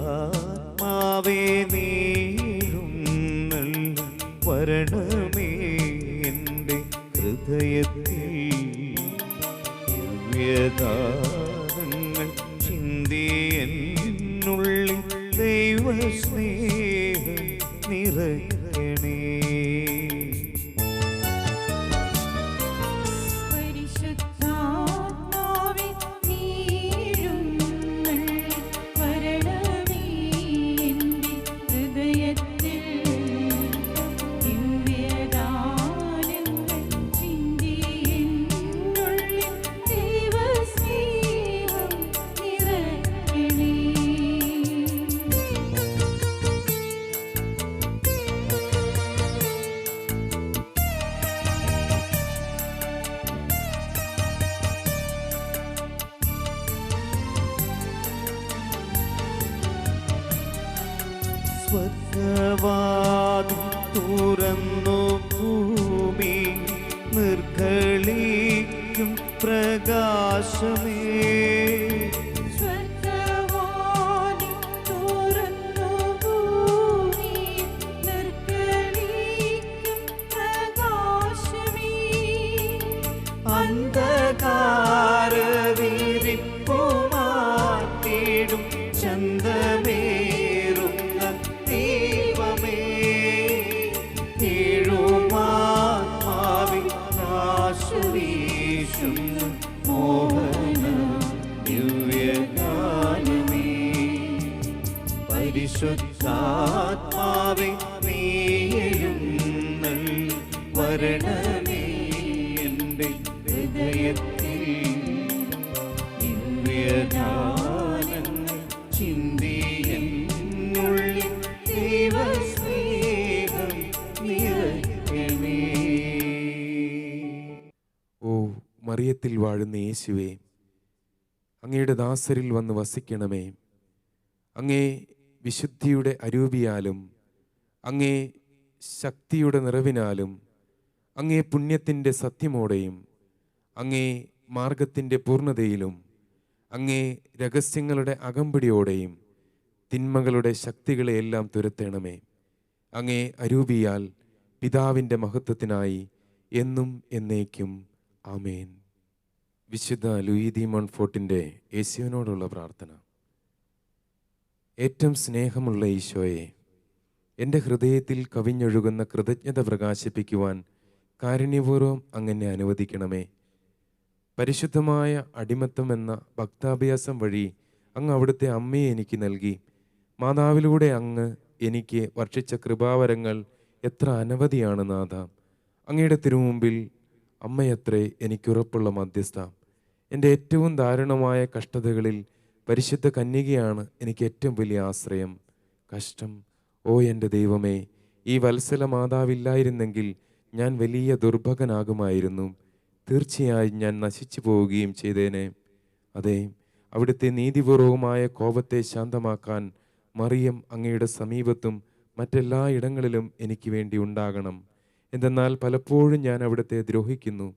പരിശുദ്ധാത്മാവേ നീഴുന്നള്ളി വരണമേ എൻ്റെ ഹൃദയത്തിൽ. ദിവ്യദാനങ്ങൾ ചിന്തി എന്നുള്ളിൽ ദൈവസ്നേഹം നിറയണേ. സ്വർഗവാതിൽ തുറന്നു ഭൂമി നിർഗളിക്കും പ്രകാശമേ. അന്ധകാര വിരിപ്പു മാറ്റിടും ചന്തമേറുന്ന ദൈവമേ. ഏഴുമാത്മാവിൽ നാശവീശും മോഹന ദിവ്യഗാനമേ. പരിശുദ്ധാത്മാവേ നീയെഴുന്നള്ളി വരണമേ എൻ്റെ ഹൃദയത്തിൽ. ദിവ്യഗാനങ്ങൾ ചിന്തി എന്നുള്ളിൽ ദൈവസ്നേഹം നിറയണേ. ഓ മറിയത്തിൽ വാഴുന്ന യേശുവേ, അങ്ങയുടെ ദാസരിൽ വന്ന് വസിക്കണമേ. അങ്ങേ വിശുദ്ധിയുടെ അരൂപിയാലും അങ്ങേ ശക്തിയുടെ നിറവിനാലും അങ്ങേ പുണ്യത്തിൻ്റെ സത്യമോടെയും അങ്ങേ മാർഗത്തിൻ്റെ പൂർണ്ണതയിലും അങ്ങേ രഹസ്യങ്ങളുടെ അകമ്പടിയോടെയും തിന്മകളുടെ ശക്തികളെയെല്ലാം തുരത്തേണമേ. അങ്ങേ അരൂപിയാൽ പിതാവിൻ്റെ മഹത്വത്തിനായി എന്നും എന്നേക്കും ആമേൻ. വിശുദ്ധ ലൂയി ദി മോൺഫോർട്ടിൻ്റെ യേശുവിനോടുള്ള പ്രാർത്ഥന. ഏറ്റവും സ്നേഹമുള്ള ഈശോയെ, എൻ്റെ ഹൃദയത്തിൽ കവിഞ്ഞൊഴുകുന്ന കൃതജ്ഞത പ്രകാശിപ്പിക്കുവാൻ കാരുണ്യപൂർവ്വം അങ്ങനെ അനുവദിക്കണമേ. പരിശുദ്ധമായ അടിമത്തം എന്ന ഭക്താഭ്യാസം വഴി അങ്ങ് അവിടുത്തെ അമ്മയെ എനിക്ക് നൽകി. മാതാവിലൂടെ അങ്ങ് എനിക്ക് വർഷിച്ച കൃപാവരങ്ങൾ എത്ര അനവധിയാണ് നാഥ. അങ്ങയുടെ തിരുമുമ്പിൽ അമ്മയത്രേ എനിക്കുറപ്പുള്ള മധ്യസ്ഥ. എൻ്റെ ഏറ്റവും ദാരുണമായ കഷ്ടതകളിൽ പരിശുദ്ധ കന്യകയാണ് എനിക്ക് ഏറ്റവും വലിയ ആശ്രയം. കഷ്ടം, ഓ എൻ്റെ ദൈവമേ, ഈ വത്സല മാതാവില്ലായിരുന്നെങ്കിൽ ഞാൻ വലിയ ദുർഭകനാകുമായിരുന്നു. തീർച്ചയായും ഞാൻ നശിച്ചു പോവുകയും ചെയ്തേനെ. അതെ, അവിടുത്തെ നീതിപൂർവമായ കോപത്തെ ശാന്തമാക്കാൻ മറിയം അങ്ങയുടെ സമീപത്തും മറ്റെല്ലാ ഇടങ്ങളിലും എനിക്ക് വേണ്ടി ഉണ്ടാകണം. എന്തെന്നാൽ പലപ്പോഴും ഞാൻ അവിടുത്തെ ദ്രോഹിക്കുന്നു.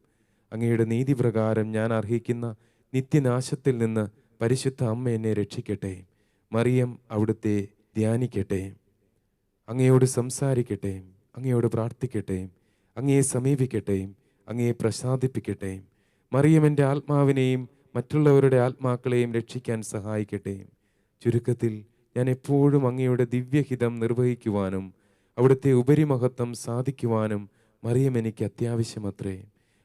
അങ്ങയുടെ നീതിപ്രകാരം ഞാൻ അർഹിക്കുന്ന നിത്യനാശത്തിൽ നിന്ന് പരിശുദ്ധ അമ്മ എന്നെ രക്ഷിക്കട്ടെ. മറിയം അവിടുത്തെ ധ്യാനിക്കട്ടെ, അങ്ങയോട് സംസാരിക്കട്ടെ, അങ്ങയോട് പ്രാർത്ഥിക്കട്ടെ, അങ്ങയെ സമീപിക്കട്ടെ, അങ്ങയെ പ്രസാദിപ്പിക്കട്ടെ. മറിയം എൻ്റെ ആത്മാവിനെയും മറ്റുള്ളവരുടെ ആത്മാക്കളെയും രക്ഷിക്കാൻ സഹായിക്കട്ടെ. ചുരുക്കത്തിൽ ഞാൻ എപ്പോഴും അങ്ങയുടെ ദിവ്യഹിതം നിർവഹിക്കുവാനും അവിടുത്തെ ഉപരിമഹത്വം സാധിക്കുവാനും മറിയം എനിക്ക് അത്യാവശ്യമത്രേ.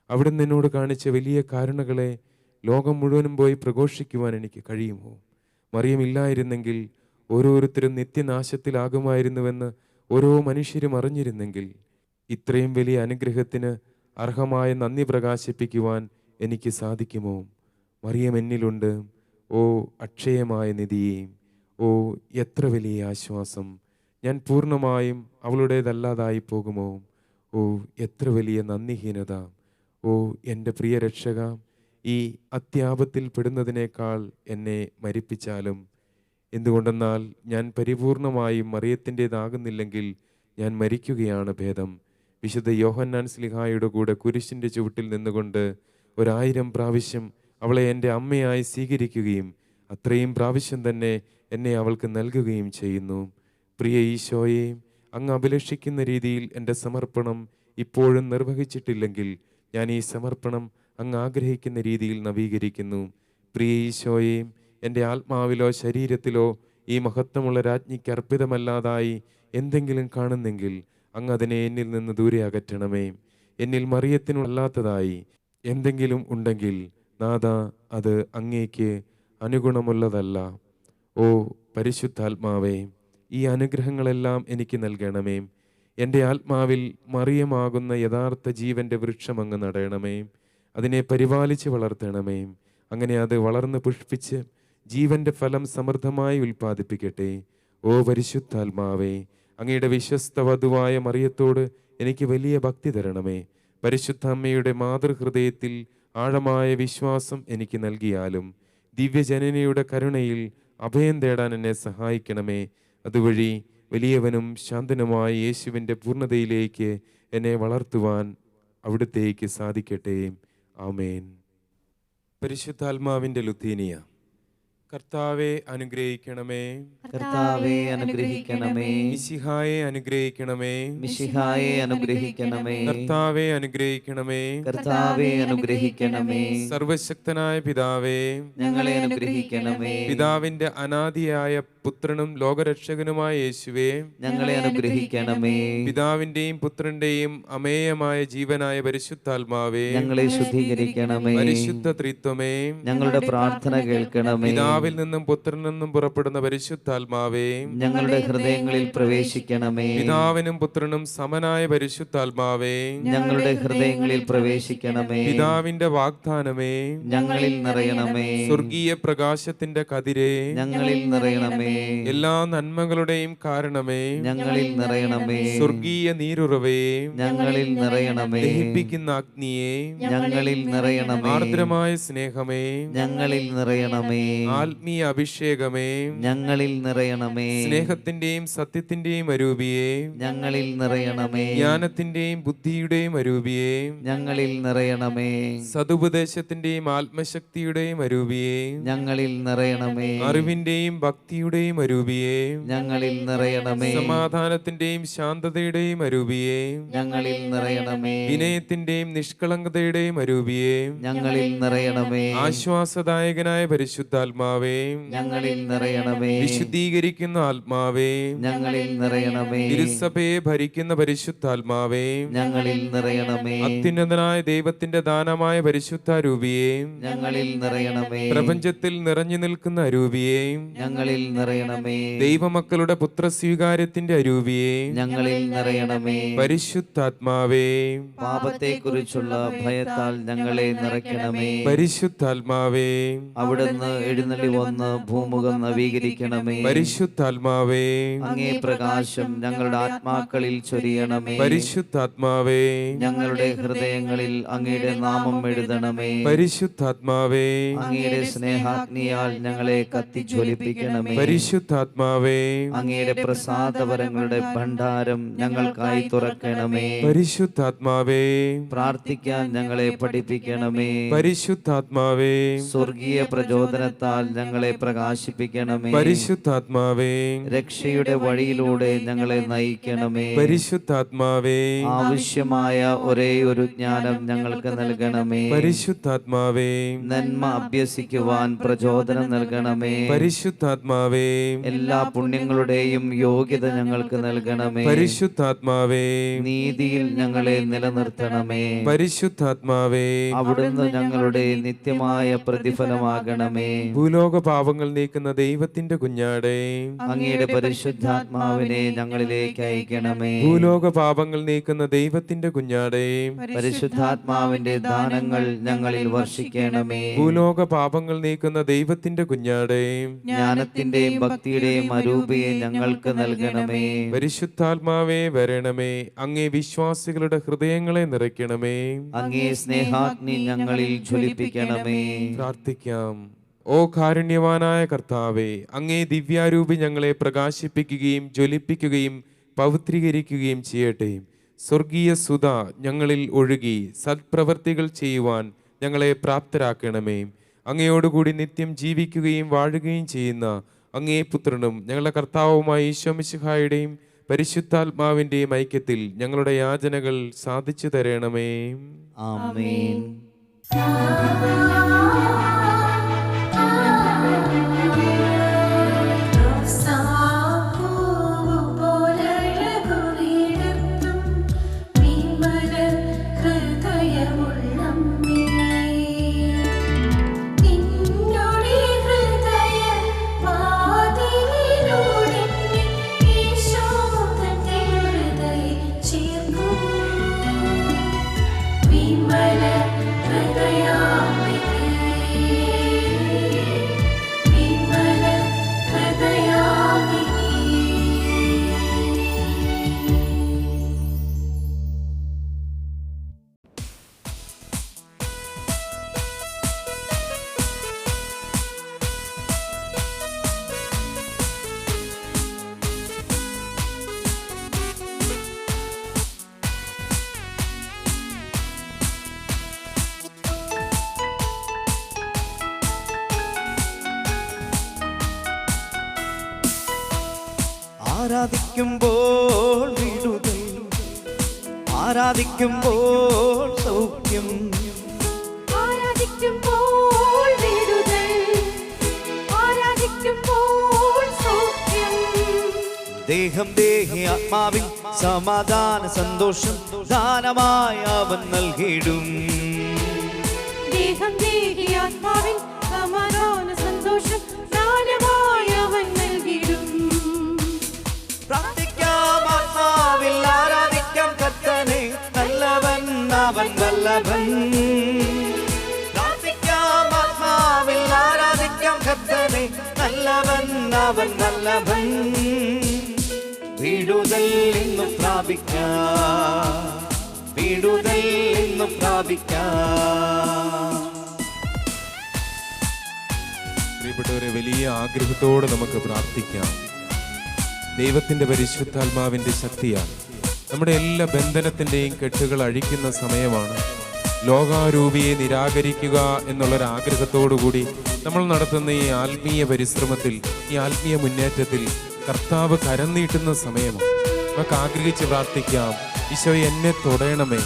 അവിടുന്ന് എന്നോട് കാണിച്ച വലിയ കാരുണകളെ ലോകം മുഴുവനും പോയി പ്രഘോഷിക്കുവാൻ എനിക്ക് കഴിയുമോ? മറിയം ഇല്ലായിരുന്നെങ്കിൽ ഓരോരുത്തരും നിത്യനാശത്തിലാകുമായിരുന്നുവെന്ന് ഓരോ മനുഷ്യരും അറിഞ്ഞിരുന്നെങ്കിൽ ഇത്രയും വലിയ അനുഗ്രഹത്തിന് അർഹമായ നന്ദി പ്രകാശിപ്പിക്കുവാൻ എനിക്ക് സാധിക്കുമോ? മറിയം എന്നിലുണ്ട്. ഓ അക്ഷയമായ നിധിയെ, ഓ എത്ര വലിയ ആശ്വാസം! ഞാൻ പൂർണ്ണമായും അവളുടേതല്ലാതായി പോകുമോ? ഓ എത്ര വലിയ നന്ദിഹീനത! ഓ എൻ്റെ പ്രിയ രക്ഷക, ഈ അത്യാപത്തിൽ പെടുന്നതിനേക്കാൾ എന്നെ മരിപ്പിച്ചാലും. എന്തുകൊണ്ടെന്നാൽ ഞാൻ പരിപൂർണമായും മറിയത്തിൻ്റേതാകുന്നില്ലെങ്കിൽ ഞാൻ മരിക്കുകയാണ് ഭേദം. വിശുദ്ധ യോഹന്നാൻ ശ്ലീഹായുടെ കൂടെ കുരിശിൻ്റെ ചുവട്ടിൽ നിന്നുകൊണ്ട് 1000 പ്രാവശ്യം അവളെ എൻ്റെ അമ്മയായി സ്വീകരിക്കുകയും അത്രയും പ്രാവശ്യം തന്നെ എന്നെ അവൾക്ക് നൽകുകയും ചെയ്യുന്നു. പ്രിയ ഈശോയെ, അങ്ങ് അഭിലഷിക്കുന്ന രീതിയിൽ എൻ്റെ സമർപ്പണം ഇപ്പോഴും നിർവഹിച്ചിട്ടില്ലെങ്കിൽ ഞാൻ ഈ സമർപ്പണം അങ്ങ് ആഗ്രഹിക്കുന്ന രീതിയിൽ നവീകരിക്കുന്നു. പ്രിയ ഈശോയെ, എൻ്റെ ആത്മാവിലോ ശരീരത്തിലോ ഈ മഹത്വമുള്ള രാജ്ഞിക്ക് അർപ്പിതമല്ലാതായി എന്തെങ്കിലും കാണുന്നെങ്കിൽ അങ്ങ് അതിനെ എന്നിൽ നിന്ന് ദൂരെ അകറ്റണമേ. എന്നിൽ മറിയത്തിനല്ലാത്തതായി എന്തെങ്കിലും ഉണ്ടെങ്കിൽ നാഥ, അത് അങ്ങേക്ക് അനുഗുണമുള്ളതല്ല. ഓ പരിശുദ്ധാത്മാവേ, ഈ അനുഗ്രഹങ്ങളെല്ലാം എനിക്ക് നൽകണമേ. എൻ്റെ ആത്മാവിൽ മറിയമാകുന്ന യഥാർത്ഥ ജീവൻ്റെ വൃക്ഷം അങ്ങ് നടയണമേ. അതിനെ പരിപാലിച്ച് വളർത്തണമേ. അങ്ങനെ അത് വളർന്ന് പുഷ്പിച്ച് ജീവൻ്റെ ഫലം സമൃദ്ധമായി ഉൽപ്പാദിപ്പിക്കട്ടെ. ഓ പരിശുദ്ധാത്മാവേ, അങ്ങയുടെ വിശ്വസ്ത വധുവായ മറിയത്തോട് എനിക്ക് വലിയ ഭക്തി തരണമേ. പരിശുദ്ധ അമ്മയുടെ മാതൃഹൃദയത്തിൽ ആഴമായ വിശ്വാസം എനിക്ക് നൽകിയാലും ദിവ്യജനനിയുടെ കരുണയിൽ അഭയം തേടാൻ എന്നെ സഹായിക്കണമേ. അതുവഴി വലിയവനും ശാന്തനുമായ യേശുവിൻ്റെ പൂർണ്ണതയിലേക്ക് എന്നെ വളർത്തുവാൻ അവിടുത്തേക്ക് സാധിക്കട്ടെ. ആമേൻ. പരിശുദ്ധാത്മാവിൻ്റെ ലുത്തീനിയ. കർത്താവെ അനുഗ്രഹിക്കണമേ. കർത്താവെ അനുഗ്രഹിക്കണമേ. മിശിഹായെ അനുഗ്രഹിക്കണമേ. മിശിഹായെ അനുഗ്രഹിക്കണമേ. കർത്താവെ അനുഗ്രഹിക്കണമേ. കർത്താവെ അനുഗ്രഹിക്കണമേ. സർവശക്തനായ പിതാവേ, ഞങ്ങളെ അനുഗ്രഹിക്കണമേ. പിതാവിന്റെ അനാദിയായ പുത്രനും ലോകരക്ഷകനുമായ യേശുവേ, ഞങ്ങളെ അനുഗ്രഹിക്കണമേ. പിതാവിന്റെയും പുത്രന്റെയും അമേയമായ ജീവനായ പരിശുദ്ധാത്മാവേ, ഞങ്ങളെ ശുദ്ധീകരിക്കണമേ. പരിശുദ്ധ ത്രിത്വമേ, ഞങ്ങളുടെ പ്രാർത്ഥന കേൾക്കണമേ. പിതാവിൽ നിന്നും പുത്രനിൽ നിന്നും പുറപ്പെടുന്ന പരിശുദ്ധാത്മാവേ, ഞങ്ങളുടെ ഹൃദയങ്ങളിൽ പ്രവേശിക്കണമേ. പിതാവിനും പുത്രനും സമനായ പരിശുദ്ധാത്മാവേ, ഞങ്ങളുടെ ഹൃദയങ്ങളിൽ പ്രവേശിക്കണമേ. പിതാവിന്റെ വാഗ്ദാനമേ, ഞങ്ങളിൽ നിറയണമേ. സ്വർഗീയ പ്രകാശത്തിന്റെ കതിരേ, ഞങ്ങളിൽ നിറയണമേ. എല്ലാ നന്മകളുടെയും കാരണമേ, ഞങ്ങളിൽ നിറയണമേ. സ്വർഗീയ നീരുറവേ, ഞങ്ങളിൽ നിറയണമേ. ദഹിപ്പിക്കുന്ന അഗ്നിയെ, ഞങ്ങളിൽ നിറയണമേ. ആർദ്രമായ സ്നേഹമേ, ഞങ്ങളിൽ നിറയണമേ. ആത്മീയ അഭിഷേകമേ ഞങ്ങളിൽ നിറയണമേ. സ്നേഹത്തിന്റെയും സത്യത്തിന്റെയും അരൂപിയെ ഞങ്ങളിൽ നിറയണമേ. ജ്ഞാനത്തിന്റെയും ബുദ്ധിയുടെയും അരൂപിയെ ഞങ്ങളിൽ നിറയണമേ. സതുപദേശത്തിന്റെയും ആത്മശക്തിയുടെയും അരൂപിയെ ഞങ്ങളിൽ നിറയണമേ. അറിവിന്റെയും ഭക്തിയുടെയും അരൂപിയെ ഞങ്ങളിൽ നിറയണമേ. സമാധാനത്തിന്റെയും ശാന്തതയുടെയും അരൂപിയെ ഞങ്ങളിൽ നിറയണമേ. വിനയത്തിന്റെയും നിഷ്കളങ്കതയുടെയും അരൂപിയെ ഞങ്ങളിൽ നിറയണമേ. ആശ്വാസദായകനായ പരിശുദ്ധാത്മാവേ ഞങ്ങളിൽ നിറയണമേ. വിശുദ്ധീകരിക്കുന്ന ആത്മാവേ ഞങ്ങളിൽ നിറയണമേ. തിരുസഭയെ ഭരിക്കുന്ന പരിശുദ്ധാത്മാവേ ഞങ്ങളിൽ നിറയണമേ. അത്യുന്നതനായ ദൈവത്തിന്റെ ദാനമായ പരിശുദ്ധാരൂപിയെ ഞങ്ങളിൽ നിറയണമേ. പ്രപഞ്ചത്തിൽ നിറഞ്ഞു നിൽക്കുന്ന അരൂപിയെ ഞങ്ങളിൽ നിറയണമേ. ദൈവമക്കളുടെ പുത്രസ്വീകാര്യത്തിന്റെ അരൂപിയെ ഞങ്ങളിൽ നിറയണമേ. പരിശുദ്ധാത്മാവേ പാപത്തെക്കുറിച്ചുള്ള ഭയത്താൽ ഞങ്ങളെ നിറയ്ക്കണമേ. പരിശുദ്ധാത്മാവേ അവിടുന്ന് എഴുന്നള്ളി വന്ന് ഭൂമുഖം നവീകരിക്കണമേ. പരിശുദ്ധാത്മാവേ അങ്ങേ പ്രകാശം ഞങ്ങളുടെ ആത്മാക്കളിൽ ചൊരിയണമേ. പരിശുദ്ധാത്മാവേ ഞങ്ങളുടെ ഹൃദയങ്ങളിൽ അങ്ങയുടെ നാമം എഴുതണമേ. പരിശുദ്ധാത്മാവേ അങ്ങയുടെ സ്നേഹാഗ്നിയാൽ ഞങ്ങളെ കത്തിജ്വലിപ്പിക്കണമേ. പരിശുദ്ധാത്മാവേ അങ്ങയുടെ പ്രസാദവരങ്ങളുടെ ഭണ്ഡാരം ഞങ്ങൾക്കായി തുറക്കണമേ. പരിശുദ്ധാത്മാവേ പ്രാർത്ഥിക്കാൻ ഞങ്ങളെ പഠിപ്പിക്കണമേ. പരിശുദ്ധാത്മാവേ സ്വർഗീയ പ്രചോദനത്താൽ ഞങ്ങളെ പ്രകാശിപ്പിക്കണമേ. പരിശുദ്ധാത്മാവേ രക്ഷയുടെ വഴിയിലൂടെ ഞങ്ങളെ നയിക്കണമേ. പരിശുദ്ധാത്മാവേ ആവശ്യമായ ഒരേ ഒരു ജ്ഞാനം ഞങ്ങൾക്ക് നൽകണമേ. പരിശുദ്ധാത്മാവേ നന്മ അഭ്യസിക്കുവാൻ പ്രചോദനം നൽകണമേ. പരിശുദ്ധാത്മാവേ എല്ലാ പുണ്യങ്ങളുടെയും യോഗ്യത ഞങ്ങൾക്ക് നൽകണമേ. പരിശുദ്ധാത്മാവേ നീതിയിൽ ഞങ്ങളെ നിലനിർത്തണമേ. പരിശുദ്ധാത്മാവേ അവിടുന്ന് ഞങ്ങളുടെ നിത്യമായ പ്രതിഫലമാകണമേ. ഭൂലോക പാപങ്ങൾ നീക്കുന്ന ദൈവത്തിന്റെ കുഞ്ഞാടേ അങ്ങയുടെ പരിശുദ്ധാത്മാവിനെ ഞങ്ങളിലേക്ക് അയക്കണമേ. ഭൂലോക പാപങ്ങൾ നീക്കുന്ന ദൈവത്തിന്റെ കുഞ്ഞാടേ പരിശുദ്ധാത്മാവിന്റെ ദാനങ്ങൾ ഞങ്ങളിൽ വർഷിക്കണമേ. ഭൂലോക പാപങ്ങൾ നീക്കുന്ന ദൈവത്തിന്റെ കുഞ്ഞാടേ ജ്ഞാനത്തിന്റെയും ഭക്തിയുടെയും അരൂപിയെ ഞങ്ങൾക്ക് നൽകണമേ. പരിശുദ്ധാത്മാവേ വരണമേ. അങ്ങേ വിശ്വാസികളുടെ ഹൃദയങ്ങളെ നിറയ്ക്കണമേ. അങ്ങേ സ്നേഹാഗ്നി ഞങ്ങളിൽ ജ്വലിപ്പിക്കണമേ. പ്രാർത്ഥിക്കാം. ഓ കാരുണ്യവാനായ കർത്താവേ, അങ്ങേ ദിവ്യാരൂപി ഞങ്ങളെ പ്രകാശിപ്പിക്കുകയും ജ്വലിപ്പിക്കുകയും പവിത്രീകരിക്കുകയും ചെയ്യട്ടെ. സ്വർഗീയ സുധ ഞങ്ങളിൽ ഒഴുകി സത്പ്രവർത്തികൾ ചെയ്യുവാൻ ഞങ്ങളെ പ്രാപ്തരാക്കണമേ. അങ്ങയോടുകൂടി നിത്യം ജീവിക്കുകയും വാഴുകയും ചെയ്യുന്ന അങ്ങേ പുത്രനും ഞങ്ങളുടെ കർത്താവുമായ ഈശോ മിശിഹായുടെയും പരിശുദ്ധാത്മാവിൻ്റെയും ഐക്യത്തിൽ ഞങ്ങളുടെ യാചനകൾ സാധിച്ചു തരണമേ. ആമേൻ. ആരാധിക്കുമ്പോൾ വിടുതൽ, ആരാധിക്കുമ്പോൾ സൗഖ്യം, ആരാധിക്കുമ്പോൾ വിടുതൽ, ആരാധിക്കുമ്പോൾ സൗഖ്യം. ദേഹം ദേഹി ആത്മാവിൽ സമാധാന സന്തോഷം ദാനമായി അവൻ നൽകിയിടും. ദേഹം ദേഹി ആത്മാവിൽ സമാധാന സന്തോഷം ദാനമായി അവൻ നൽകിടും. പ്രാർത്ഥിക്കാം ആത്മാവിൽ ആരാധിക്കാം കർത്തനെ, നല്ലവൻ അവൻ വല്ലഭൻ. പ്രാർത്ഥിക്കാം ആത്മാവിൽ ആരാധിക്കാം കർത്തനെ, നല്ലവൻ അവൻ വല്ലഭൻ. വിടുതൽ ഇന്ന് പ്രാപിക്കാം, വിടുതൽ ഇന്ന് പ്രാപിക്കാം. പ്രിയപ്പെട്ടവരെ, വലിയ ആഗ്രഹത്തോടെ നമുക്ക് പ്രാർത്ഥിക്കാം. ദൈവത്തിൻ്റെ പരിശുദ്ധാത്മാവിൻ്റെ ശക്തിയാൽ നമ്മുടെ എല്ലാ ബന്ധനത്തിൻ്റെയും കെട്ടുകൾ അഴിക്കുന്ന സമയമാണ്. ലോകാരൂപിയെ നിരാകരിക്കുക എന്നുള്ളൊരാഗ്രഹത്തോടുകൂടി നമ്മൾ നടത്തുന്ന ഈ ആത്മീയ പരിശ്രമത്തിൽ, ഈ ആത്മീയ മുന്നേറ്റത്തിൽ കർത്താവ് കരം നീട്ടുന്ന സമയമാണ്. നമുക്ക് ആഗ്രഹിച്ച് പ്രാർത്ഥിക്കാം. ഈശോയെ, എന്നെ തൊടയണമേ,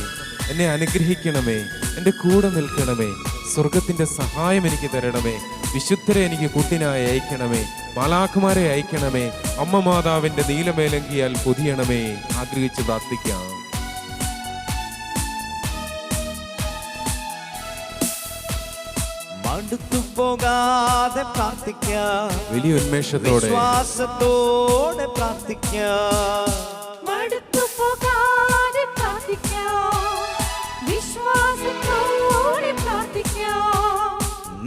എന്നെ അനുഗ്രഹിക്കണമേ, എൻ്റെ കൂടെ നിൽക്കണമേ, സ്വർഗത്തിൻ്റെ സഹായം എനിക്ക് തരണമേ, വിശുദ്ധരെ എനിക്ക് കൂട്ടിനായി അയക്കണമേ, മാലാഖമാരെ അയക്കണമേ, അമ്മ മാതാവിൻ്റെ നീലമേലങ്കിയാൽ പൊതിയണമേ. ആഗ്രഹിച്ച് പ്രാർത്ഥിക്കാം. മടുത്തു പോകാതെ പ്രാർത്ഥിക്കാം, വലിയ ഉന്മേഷത്തോടെ വിശ്വാസത്തോടെ പ്രാർത്ഥിക്കാം. മടുത്തു പോകാതെ പ്രാർത്ഥിക്കാം, വിശ്വാസത്തോടെ പ്രാർത്ഥിക്കാം.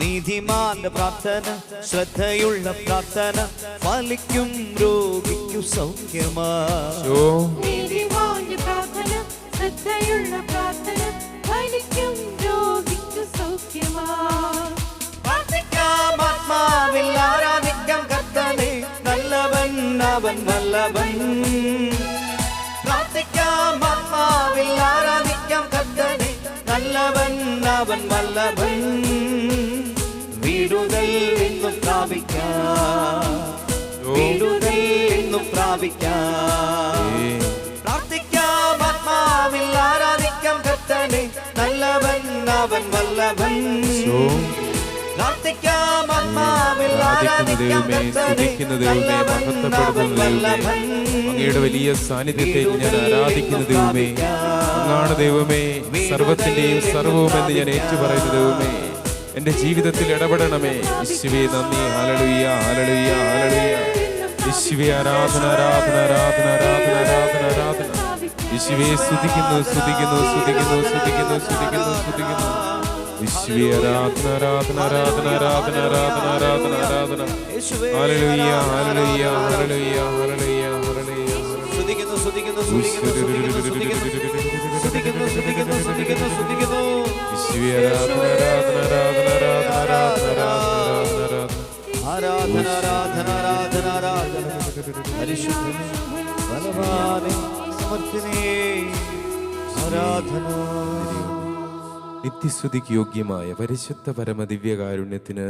നീതിമാന്റെ പ്രാർത്ഥന, ശ്രദ്ധയുള്ള പ്രാർത്ഥന, ഫലിക്കും രോഗിക്കു സൗഖ്യമാ. നീതിമാന്റെ പ്രാർത്ഥന, ശ്രദ്ധയുള്ള പ്രാർത്ഥന, ഫലിക്കും രോഗിക്കു സൗഖ്യമാ. പ്രാർത്ഥിക്കാം, ആത്മാവിൽ ആരാധിക്കാം കർത്തനെ, നല്ലവൻ അവൻ നല്ലവൻ. പ്രാർത്ഥിക്കാം, ആത്മാവിൽ ആരാധിക്കാം കർത്തനെ, നല്ലവൻ അവൻ നല്ലവൻ. വിടുതൽ എന്നും പ്രാപിക്കാം, വിടുതൽ എന്നും പ്രാപിക്കാം. പ്രാർത്ഥിക്കാം, ആത്മാവിൽ ആരാധിക്കാം കർത്തനെ, നല്ലവൻ അവൻ വല്ലഭൻ. പ്രാർത്ഥിക്കാം, ആത്മാവിൽ ആരാധിക്കാം കർത്തനെ, നല്ലവൻ അവൻ വല്ലഭൻ. അങ്ങയുടെ വലിയ സാന്നിധ്യത്തെ ഞാൻ ആരാധിക്കുന്ന ദൈവമേ, അങ്ങാണ് ദൈവമേ സർവത്തിന്റെയും സർവവും എന്ന് ഞാൻ ഏറ്റുപറയുന്ന ദൈവമേ, എൻ്റെ ജീവിതത്തിൽ ഇടപെടണമേ. യേശുവേ നന്ദി. Hallelujah, hallelujah, hallelujah. യേശുവേ ആരാധന, ആരാധന, ആരാധന, ആരാധന, ആരാധന, ആരാധന. യേശുവേ സ്തുതിക്കുന്നു, സ്തുതിക്കുന്നു, സ്തുതിക്കുന്നു, സ്തുതിക്കുന്നു, സ്തുതിക്കുന്നു, സ്തുതിക്കുന്നു. യേശുവേ ആരാധന, ആരാധന, ആരാധന, ആരാധന, ആരാധന, ആരാധന, ആരാധന. Hallelujah, hallelujah, hallelujah, hallelujah, hallelujah. സ്തുതിക്കുന്നു, സ്തുതിക്കുന്നു, സ്തുതിക്കുന്നു, സ്തുതിക്കുന്നു, സ്തുതിക്കുന്നു, സ്തുതിക്കുന്നു, സ്തുതിക്കുന്നു, സ്തുതിക്കുന്നു, സ്തുതിക്കുന്നു. യേശുവേ ആരാധന, ആരാധന, ആരാധന, ആരാധന, ആരാധന, ആരാധന, ആരാധന, ആരാധന, ആരാധന, ആരാധന. പരിശുദ്ധനേ, ബലവാനേ, സമർത്ഥനേ, ആരാധന. നിത്യസ്തുതിക്ക് യോഗ്യമായ പരിശുദ്ധ പരമദിവ്യകാരുണ്യത്തിന്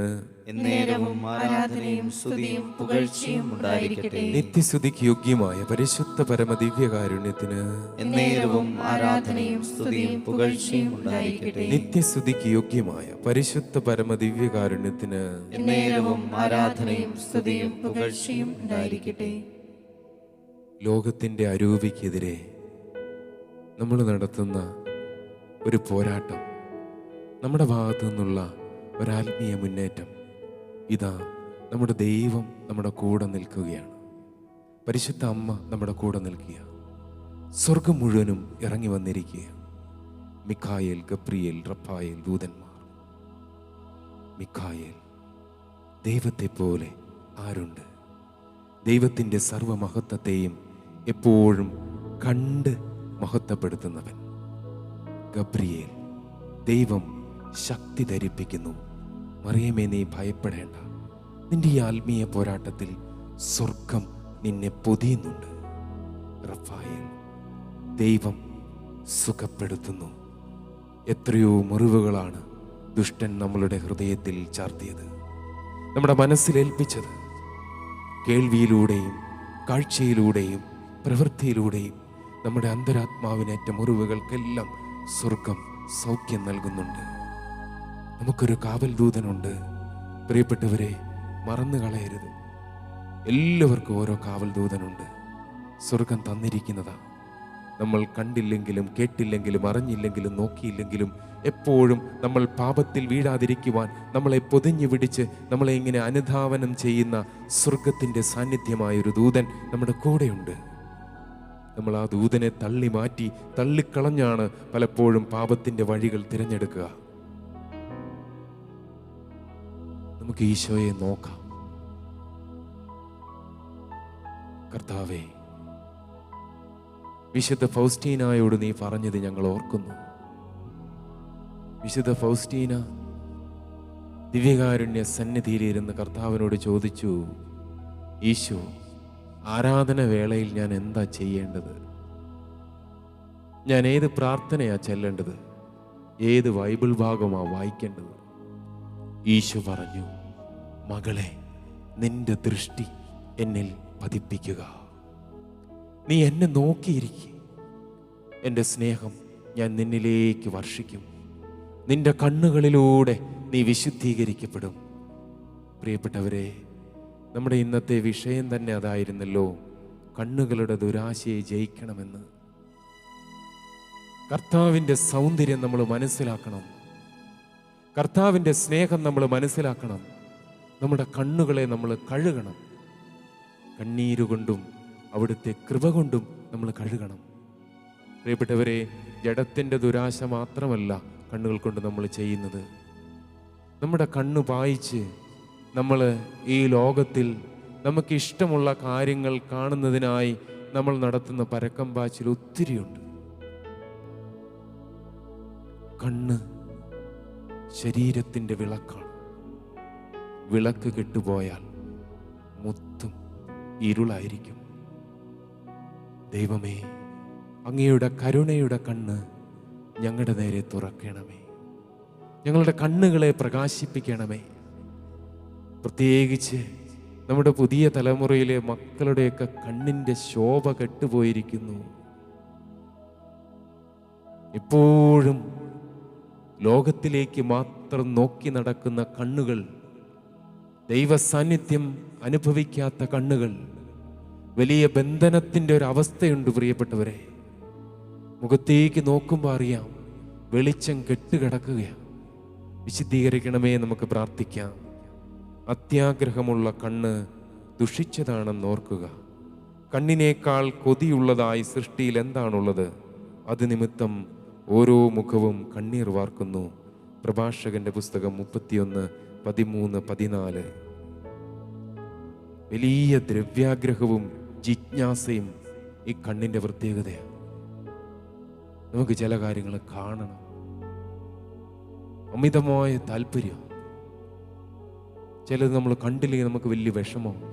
എന്നേരവും ആരാധനയും സ്തുതിയും പുകഴ്ചയും ഉണ്ടായിരിക്കട്ടെ. നിത്യസ്തുതിക്ക് യോഗ്യമായ പരിശുദ്ധ പരമദിവ്യകാരുണ്യത്തിന് എന്നേരവും ആരാധനയും സ്തുതിയും പുകഴ്ചയും ഉണ്ടായിരിക്കട്ടെ. നിത്യസ്തുതിക്ക് യോഗ്യമായ പരിശുദ്ധ പരമദിവ്യകാരുണ്യത്തിന് എന്നേരവും ആരാധനയും സ്തുതിയും പുകഴ്ചയും ഉണ്ടായിരിക്കട്ടെ. ലോകത്തിൻ്റെ അരൂപിക്കെതിരെ നമ്മൾ നടത്തുന്ന ഒരു പോരാട്ടം, നമ്മുടെ ഭാഗത്തു നിന്നുള്ള ഒരാത്മീയ മുന്നേറ്റം, ഇതാ നമ്മുടെ ദൈവം നമ്മുടെ കൂടെ നിൽക്കുകയാണ്. പരിശുദ്ധ അമ്മ നമ്മുടെ കൂടെ നിൽക്കുക. സ്വർഗം മുഴുവനും ഇറങ്ങി വന്നിരിക്കുക. മിഖായേൽ, ഗബ്രിയേൽ, റഫായേൽ ദൂതന്മാർ. മിഖായേൽ, ദൈവത്തെ പോലെ ആരുണ്ട്? ദൈവത്തിൻ്റെ സർവമഹത്വത്തെയും എപ്പോഴും കണ്ട് മഹത്വപ്പെടുത്തുന്നവൻ. ഗബ്രിയേൽ, ദൈവം ശക്തി ധരിപ്പിക്കുന്നു. മറിയമേ, നീ ഭയപ്പെടേണ്ട. നിന്റെ ഈ ആത്മീയ പോരാട്ടത്തിൽ സ്വർഗം നിന്നെ പൊതിയുന്നുണ്ട്. റഫായേൽ, ദൈവം സുഖപ്പെടുത്തുന്നു. എത്രയോ മുറിവുകളാണ് ദുഷ്ടൻ നമ്മളുടെ ഹൃദയത്തിൽ ചാർത്തിയത്, നമ്മുടെ മനസ്സിലേൽപ്പിച്ചത്. കേൾവിയിലൂടെയും കാഴ്ചയിലൂടെയും പ്രവൃത്തിയിലൂടെയും നമ്മുടെ അന്തരാത്മാവിനേറ്റ മുറിവുകൾക്കെല്ലാം സ്വർഗം സൗഖ്യം നൽകുന്നുണ്ട്. നമുക്കൊരു കാവൽ ദൂതനുണ്ട്. പ്രിയപ്പെട്ടവരെ, മറന്നു കളയരുത്. എല്ലാവർക്കും ഓരോ കാവൽ ദൂതനുണ്ട്. സ്വർഗം തന്നിരിക്കുന്നതാ. നമ്മൾ കണ്ടില്ലെങ്കിലും കേട്ടില്ലെങ്കിലും അറിഞ്ഞില്ലെങ്കിലും നോക്കിയില്ലെങ്കിലും എപ്പോഴും നമ്മൾ പാപത്തിൽ വീഴാതിരിക്കുവാൻ നമ്മളെ പൊതിഞ്ഞു പിടിച്ച് നമ്മളെ ഇങ്ങനെ അനുധാവനം ചെയ്യുന്ന സ്വർഗത്തിൻ്റെ സാന്നിധ്യമായൊരു ദൂതൻ നമ്മുടെ കൂടെയുണ്ട്. നമ്മൾ ആ ദൂതനെ തള്ളി മാറ്റി തള്ളിക്കളഞ്ഞാണ് പലപ്പോഴും പാപത്തിൻ്റെ വഴികൾ തിരഞ്ഞെടുക്കുക. നമുക്ക് ഈശോയെ നോക്കാം. കർത്താവേ, വിശുദ്ധ ഫൗസ്റ്റീനായോട് നീ പറഞ്ഞത് ഞങ്ങൾ ഓർക്കുന്നു. വിശുദ്ധ ഫൗസ്റ്റീന ദിവ്യകാരുണ്യ സന്നിധിയിലിരുന്ന് കർത്താവിനോട് ചോദിച്ചു, ഈശോ, ആരാധന വേളയിൽ ഞാൻ എന്താ ചെയ്യേണ്ടത്? ഞാൻ ഏത് പ്രാർത്ഥനയാ ചെല്ലേണ്ടത്? ഏത് ബൈബിൾ ഭാഗമാ വായിക്കേണ്ടത്? ഈശോ പറഞ്ഞു, മകളെ, നിന്റെ ദൃഷ്ടി എന്നിൽ പതിപ്പിക്കുക. നീ എന്നെ നോക്കിയിരിക്കുക. എൻ്റെ സ്നേഹം ഞാൻ നിന്നിലേക്ക് വർഷിക്കും. നിന്റെ കണ്ണുകളിലൂടെ നീ വിശുദ്ധീകരിക്കപ്പെടും. പ്രിയപ്പെട്ടവരെ, നമ്മുടെ ഇന്നത്തെ വിഷയം തന്നെ അതായിരുന്നല്ലോ, കണ്ണുകളുടെ ദുരാശയെ ജയിക്കണമെന്ന്. കർത്താവിൻ്റെ സൗന്ദര്യം നമ്മൾ മനസ്സിലാക്കണം. കർത്താവിൻ്റെ സ്നേഹം നമ്മൾ മനസ്സിലാക്കണം. നമ്മുടെ കണ്ണുകളെ നമ്മൾ കഴുകണം. കണ്ണീരുകൊണ്ടും അവിടുത്തെ കൃപ കൊണ്ടും നമ്മൾ കഴുകണം. പ്രിയപ്പെട്ടവരെ, ജഡത്തിൻ്റെ ദുരാശ മാത്രമല്ല കണ്ണുകൾ കൊണ്ട് നമ്മൾ ചെയ്യുന്നത്. നമ്മുടെ കണ്ണ് പായിച്ച് നമ്മൾ ഈ ലോകത്തിൽ നമുക്ക് ഇഷ്ടമുള്ള കാര്യങ്ങൾ കാണുന്നതിനായി നമ്മൾ നടത്തുന്ന പരക്കം പാച്ചിൽ ഒത്തിരിയുണ്ട്. കണ്ണ് ശരീരത്തിൻ്റെ വിളക്കാണ്. വിളക്ക് കെട്ടുപോയാൽ മൊത്തം ഇരുളായിരിക്കും. ദൈവമേ, അങ്ങയുടെ കരുണയുടെ കണ്ണ് ഞങ്ങളുടെ നേരെ തുറക്കണമേ. ഞങ്ങളുടെ കണ്ണുകളെ പ്രകാശിപ്പിക്കണമേ. പ്രത്യേകിച്ച് നമ്മുടെ പുതിയ തലമുറയിലെ മക്കളുടെയൊക്കെ കണ്ണിൻ്റെ ശോഭ കെട്ടുപോയിരിക്കുന്നു. എപ്പോഴും ലോകത്തിലേക്ക് മാത്രം നോക്കി നടക്കുന്ന കണ്ണുകൾ, ദൈവ സാന്നിധ്യം അനുഭവിക്കാത്ത കണ്ണുകൾ. വലിയ ബന്ധനത്തിൻ്റെ ഒരു അവസ്ഥയുണ്ട് പ്രിയപ്പെട്ടവരെ. മുഖത്തേക്ക് നോക്കുമ്പോൾ അറിയാം, വെളിച്ചം കെട്ടുകിടക്കുകയാണ്. വിശുദ്ധീകരിക്കണമേ, നമുക്ക് പ്രാർത്ഥിക്കാം. അത്യാഗ്രഹമുള്ള കണ്ണ് ദുഷിച്ചതാണെന്ന് ഓർക്കുക. കണ്ണിനേക്കാൾ കൊതിയുള്ളതായി സൃഷ്ടിയിൽ എന്താണുള്ളത്? അത് നിമിത്തം ഓരോ മുഖവും കണ്ണീർ വാർക്കുന്നു. പ്രഭാഷകന്റെ പുസ്തകം 31:13-14. വലിയ ദ്രവ്യാഗ്രഹവും ജിജ്ഞാസയും ഈ കണ്ണിൻ്റെ പ്രത്യേകതയാണ്. നമുക്ക് ചില കാര്യങ്ങൾ കാണണം. അമിതമായ താല്പര്യം. ചിലത് നമ്മൾ കണ്ടില്ലെങ്കിൽ നമുക്ക് വലിയ വിഷമമാണ്.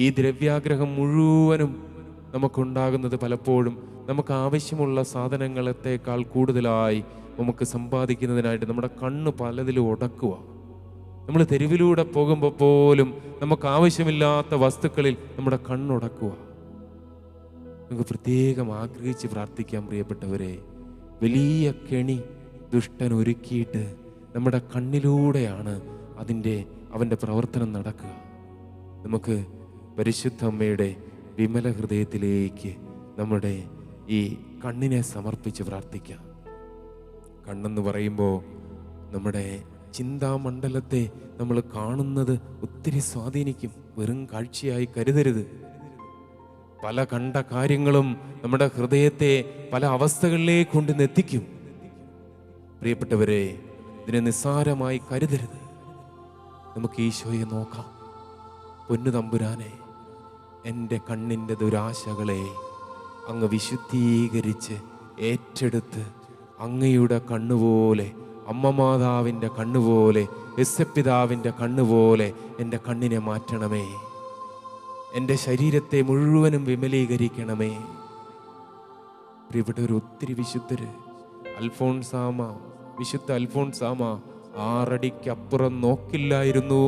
ഈ ദ്രവ്യാഗ്രഹം മുഴുവനും നമുക്കുണ്ടാകുന്നത് പലപ്പോഴും നമുക്ക് ആവശ്യമുള്ള സാധനങ്ങളെത്തേക്കാൾ കൂടുതലായി നമുക്ക് സമ്പാദിക്കുന്നതിനായിട്ട് നമ്മുടെ കണ്ണ് പലതിലും ഉടക്കുക. നമ്മൾ തെരുവിലൂടെ പോകുമ്പോൾ പോലും നമുക്ക് ആവശ്യമില്ലാത്ത വസ്തുക്കളിൽ നമ്മുടെ കണ്ണുടക്കുക. നമുക്ക് പ്രത്യേകം ആഗ്രഹിച്ച് പ്രാർത്ഥിക്കാം പ്രിയപ്പെട്ടവരെ. വലിയ കെണി ദുഷ്ടൻ ഒരുക്കിയിട്ട് നമ്മുടെ കണ്ണിലൂടെയാണ് അവൻ്റെ പ്രവർത്തനം നടക്കുക. നമുക്ക് പരിശുദ്ധ അമ്മയുടെ വിമല ഹൃദയത്തിലേക്ക് നമ്മുടെ ഈ കണ്ണിനെ സമർപ്പിച്ച് പ്രാർത്ഥിക്കാം. കണ്ണെന്ന് പറയുമ്പോൾ നമ്മുടെ ചിന്താമണ്ഡലത്തെ നമ്മൾ കാണുന്നത് ഒത്തിരി സ്വാധീനിക്കും. വെറും കാഴ്ചയായി കരുതരുത്. പല കണ്ട കാര്യങ്ങളും നമ്മുടെ ഹൃദയത്തെ പല അവസ്ഥകളിലേക്ക് കൊണ്ടുവന്നെത്തിക്കും. പ്രിയപ്പെട്ടവരെ, ഇതിനെ നിസ്സാരമായി കരുതരുത്. നമുക്ക് ഈശോയെ നോക്കാം. പൊന്നു തമ്പുരാനെ, എൻ്റെ കണ്ണിൻ്റെ ദുരാശകളെ അങ്ങ് വിശുദ്ധീകരിച്ച് ഏറ്റെടുത്ത് അങ്ങയുടെ കണ്ണുപോലെ, അമ്മ മാതാവിൻ്റെ കണ്ണുപോലെ, യേശുപിതാവിൻ്റെ കണ്ണുപോലെ എൻ്റെ കണ്ണിനെ മാറ്റണമേ. എൻ്റെ ശരീരത്തെ മുഴുവനും വിമലീകരിക്കണമേ. പ്രിയപ്പെട്ടവർ, ഒത്തിരി വിശുദ്ധര്, വിശുദ്ധ അൽഫോൺസാമ 6 അടിക്കപ്പുറം നോക്കില്ലായിരുന്നു.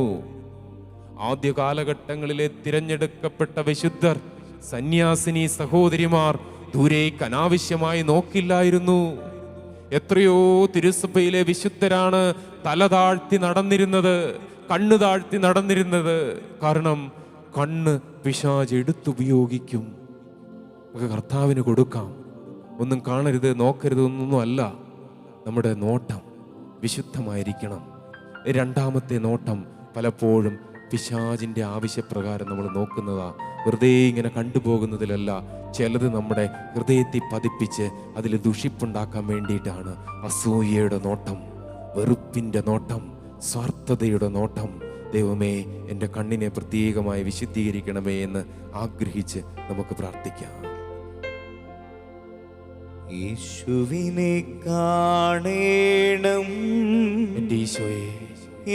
ആദ്യ കാലഘട്ടങ്ങളിലെ തിരഞ്ഞെടുക്കപ്പെട്ട വിശുദ്ധർ, സന്യാസിനി സഹോദരിമാർ ദൂരേക്ക് അനാവശ്യമായി നോക്കില്ലായിരുന്നു. എത്രയോ തിരുസഭയിലെ വിശുദ്ധരാണ് തല താഴ്ത്തി നടന്നിരുന്നത്, കണ്ണ് താഴ്ത്തി നടന്നിരുന്നത്. കാരണം കണ്ണ് പിശാച് എടുത്തുപയോഗിക്കും. നമുക്ക് കർത്താവിന് കൊടുക്കാം. ഒന്നും കാണരുത്, നോക്കരുത്, ഒന്നും അല്ല. നമ്മുടെ നോട്ടം വിശുദ്ധമായിരിക്കണം. രണ്ടാമത്തെ നോട്ടം പലപ്പോഴും പിശാചിൻ്റെ ആവശ്യപ്രകാരം നമ്മൾ നോക്കുന്നതാ. വെറുതെ ഇങ്ങനെ കണ്ടുപോകുന്നതിലല്ല. ചിലത് നമ്മുടെ ഹൃദയത്തിൽ പതിപ്പിച്ച് അതിൽ ദുഷിപ്പുണ്ടാക്കാൻ വേണ്ടിയിട്ടാണ്. അസൂയയുടെ നോട്ടം, വെറുപ്പിൻ്റെ നോട്ടം, സ്വാർത്ഥതയുടെ നോട്ടം. ദൈവമേ, എൻ്റെ കണ്ണിനെ പ്രത്യേകമായി വിശുദ്ധീകരിക്കണമേ എന്ന് ആഗ്രഹിച്ച് നമുക്ക് പ്രാർത്ഥിക്കാം. യേശുവിനെ കാണേണം, എൻ്റെ ഈശോയെ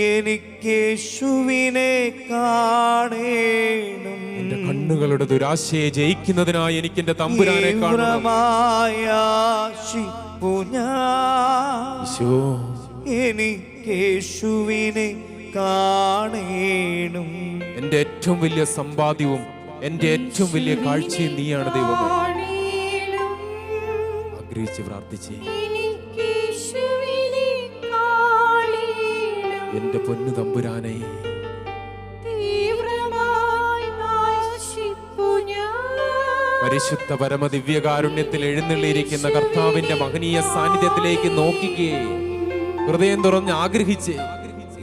എനിക്ക് യേശുവിനെ കാണേണം. എൻ്റെ കണ്ണുകളുടെ ദുരാശയെ ജയിക്കുന്നതിനായി എനിക്ക് എൻ്റെ തമ്പുരാനെ കാണണം. തീവ്രമായ ആശിപ്പു ഞാൻ, ഈശോ എനിക്ക് യേശുവിനെ കാണേണം. എൻ്റെ ഏറ്റവും വലിയ സമ്പാദ്യവും എൻ്റെ ഏറ്റവും വലിയ കാഴ്ചയും നീയാണ് ദൈവമേ. കാണേണം, ആഗ്രഹിച്ച് പ്രാർത്ഥിച്ചേ. എനിക്ക് യേശുവിനെ കാണേണം. എൻ്റെ പൊന്നു തമ്പുരാനെ, തീവ്രമായി ആശിപ്പു ഞാൻ. പരിശുദ്ധ പരമ ദിവ്യകാരുണ്യത്തിൽ എഴുന്നള്ളിയിരിക്കുന്ന കർത്താവിന്റെ മഹനീയ സാന്നിധ്യത്തിലേക്ക് നോക്കിക്കേ. ഹൃദയം തുറന്ന് ആഗ്രഹിച്ച്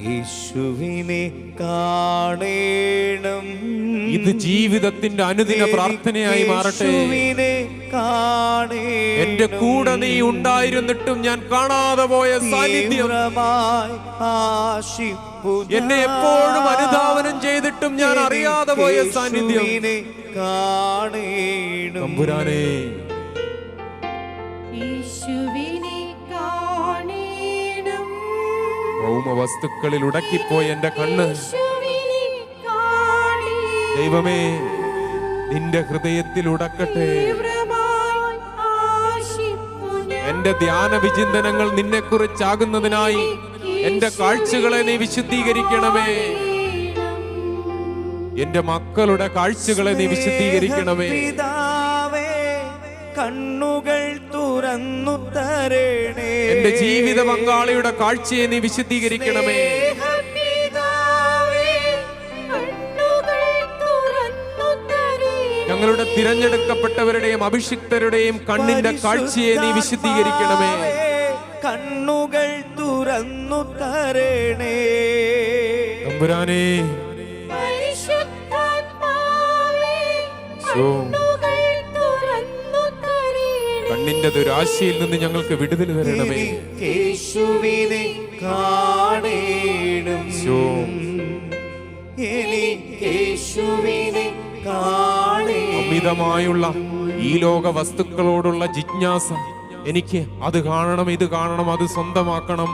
യേശുവിനെ കാണേണം. ഇത് ജീവിതത്തിന്റെ അനുദിന പ്രാർത്ഥനയായി മാറട്ടെ. യേശുവിനെ കാണേണം. എന്റെ കൂടെ നീ ഉണ്ടായിരുന്നിട്ടും ഞാൻ കാണാതെ പോയ സാന്നിധ്യം, തീവ്രമായി ആശിപ്പു ഞാൻ. എന്നെ എപ്പോഴും അനുധാവനം ചെയ്തിട്ടും ഞാൻ അറിയാതെ പോയ സാന്നിധ്യം. യേശുവിനെ കാണേണം. തമ്പുരാനെ, യേശുവിനെ കാണേണം, ഭൗമ വസ്തുക്കളിൽ ഉടക്കിപ്പോയ എന്റെ കണ്ണ് യേശുവിനെ കാണേണം. ദൈവമേ നിന്റെ ഹൃദയത്തിൽ ഉടക്കട്ടെ. തീവ്രമായി ആശിപ്പു ഞാൻ. എന്റെ ധ്യാന വിചിന്തനങ്ങൾ നിന്നെ കുറിച്ചാകുന്നതിനായി എന്റെ കാഴ്ചകളെ നീ വിശുദ്ധീകരിക്കണമേ. എന്റെ മക്കളുടെ കാഴ്ചകളെ നീ വിശുദ്ധീകരിക്കണമേ. പിതാവേ, കണ്ണുകൾ തുറന്നു തരണേ. എന്റെ ജീവിത പങ്കാളിയുടെ കാഴ്ചയെ നീ വിശുദ്ധീകരിക്കണമേ. പിതാവേ, കണ്ണുകൾ തുറന്നു തരണേ. ഞങ്ങളുടെ തിരഞ്ഞെടുക്കപ്പെട്ടവരുടെയും അഭിഷിക്തരുടെയും കണ്ണിന്റെ കാഴ്ചയെ നീ വിശുദ്ധീകരിക്കണമേ. കണ്ണുകൾ തുറന്നു തരണേ. തമ്പുരാനെ, പരിശുദ്ധാത്മാവേ, കണ്ണുകൾ തുറന്നു തരണേ. കണ്ണിന്റെ ദുരാശയിൽ നിന്ന് ഞങ്ങൾക്ക് വിടുതൽ തരണമേ. എനിക്ക് യേശുവിനെ കാണേണം. എനിക്ക് യേശുവിനെ കാണേണം. അമിതമായുള്ള ഈ ലോക വസ്തുക്കളോടുള്ള ജിജ്ഞാസ, എനിക്ക് അത് കാണണം, ഇത് കാണണം, അത് സ്വന്തമാക്കണം.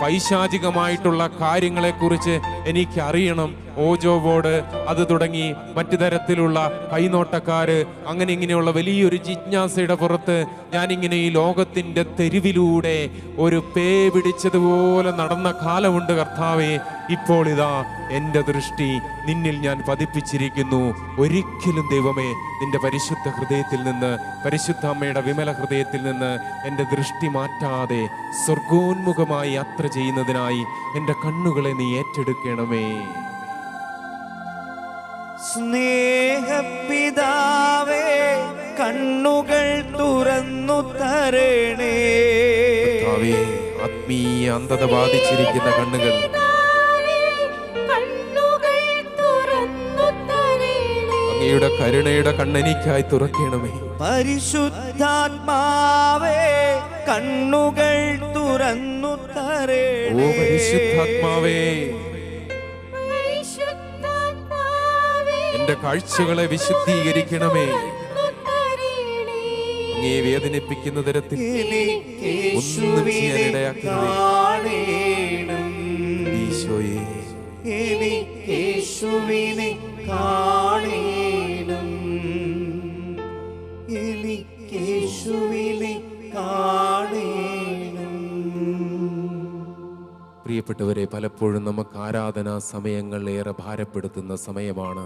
പൈശാചികമായിട്ടുള്ള കാര്യങ്ങളെക്കുറിച്ച് എനിക്ക് അറിയണം. ഓജോ ബോർഡ് അത് തുടങ്ങി മറ്റു തരത്തിലുള്ള കൈനോട്ടക്കാര്, അങ്ങനെ ഇങ്ങനെയുള്ള വലിയൊരു ജിജ്ഞാസയുടെ പുറത്ത് ഞാനിങ്ങനെ ഈ ലോകത്തിന്റെ തെരുവിലൂടെ ഒരു പേ പിടിച്ചതുപോലെ നടന്ന കാലമുണ്ട് കർത്താവേ. ഇപ്പോൾ ഇതാ എൻ്റെ ദൃഷ്ടി നിന്നിൽ ഞാൻ പതിപ്പിച്ചിരിക്കുന്നു. ഒരിക്കലും ദൈവമേ നിന്റെ പരിശുദ്ധ ഹൃദയത്തിൽ നിന്ന്, പരിശുദ്ധ അമ്മയുടെ വിമല ഹൃദയത്തിൽ നിന്ന് എൻ്റെ ദൃഷ്ടി മാറ്റാതെ സ്വർഗോന്മുഖമായി യാത്ര ചെയ്യുന്നതിനായി എൻ്റെ കണ്ണുകളെ നീ ഏറ്റെടുക്കണമേ. സ്നേഹപിതാവേ, കണ്ണുകൾ തുറന്നു തരണേ. കർത്താവേ, ആത്മീയ അന്ധത ബാധിച്ചിരിക്കുന്ന കണ്ണുകൾ കണ്ണുകൾ തുറന്നു തരണേ. അങ്ങയുടെ കരുണയുടെ കണ്ണെനിക്കായി തുറക്കണമേ. പരിശുദ്ധാത്മാവേ, കണ്ണുകൾ തുറന്നു തരണേ. ഓ പരിശുദ്ധാത്മാവേ, എന്റെ കാഴ്ചകളെ വിശുദ്ധീകരിക്കണമേ. അങ്ങയെ വേദനിപ്പിക്കുന്ന തരത്തിൽ ഒന്നും ചെയ്യാൻ ഇടയാക്കണമേ. ഈശോയെ, എനിക്ക് യേശുവിനെ കാണേണം. എനിക്ക് യേശുവിനെ കാണേണം. പ്രിയപ്പെട്ടവരെ, പലപ്പോഴും നമുക്ക് ആരാധനാ സമയങ്ങൾ ഏറെ ഭാരപ്പെടുത്തുന്ന സമയമാണ്.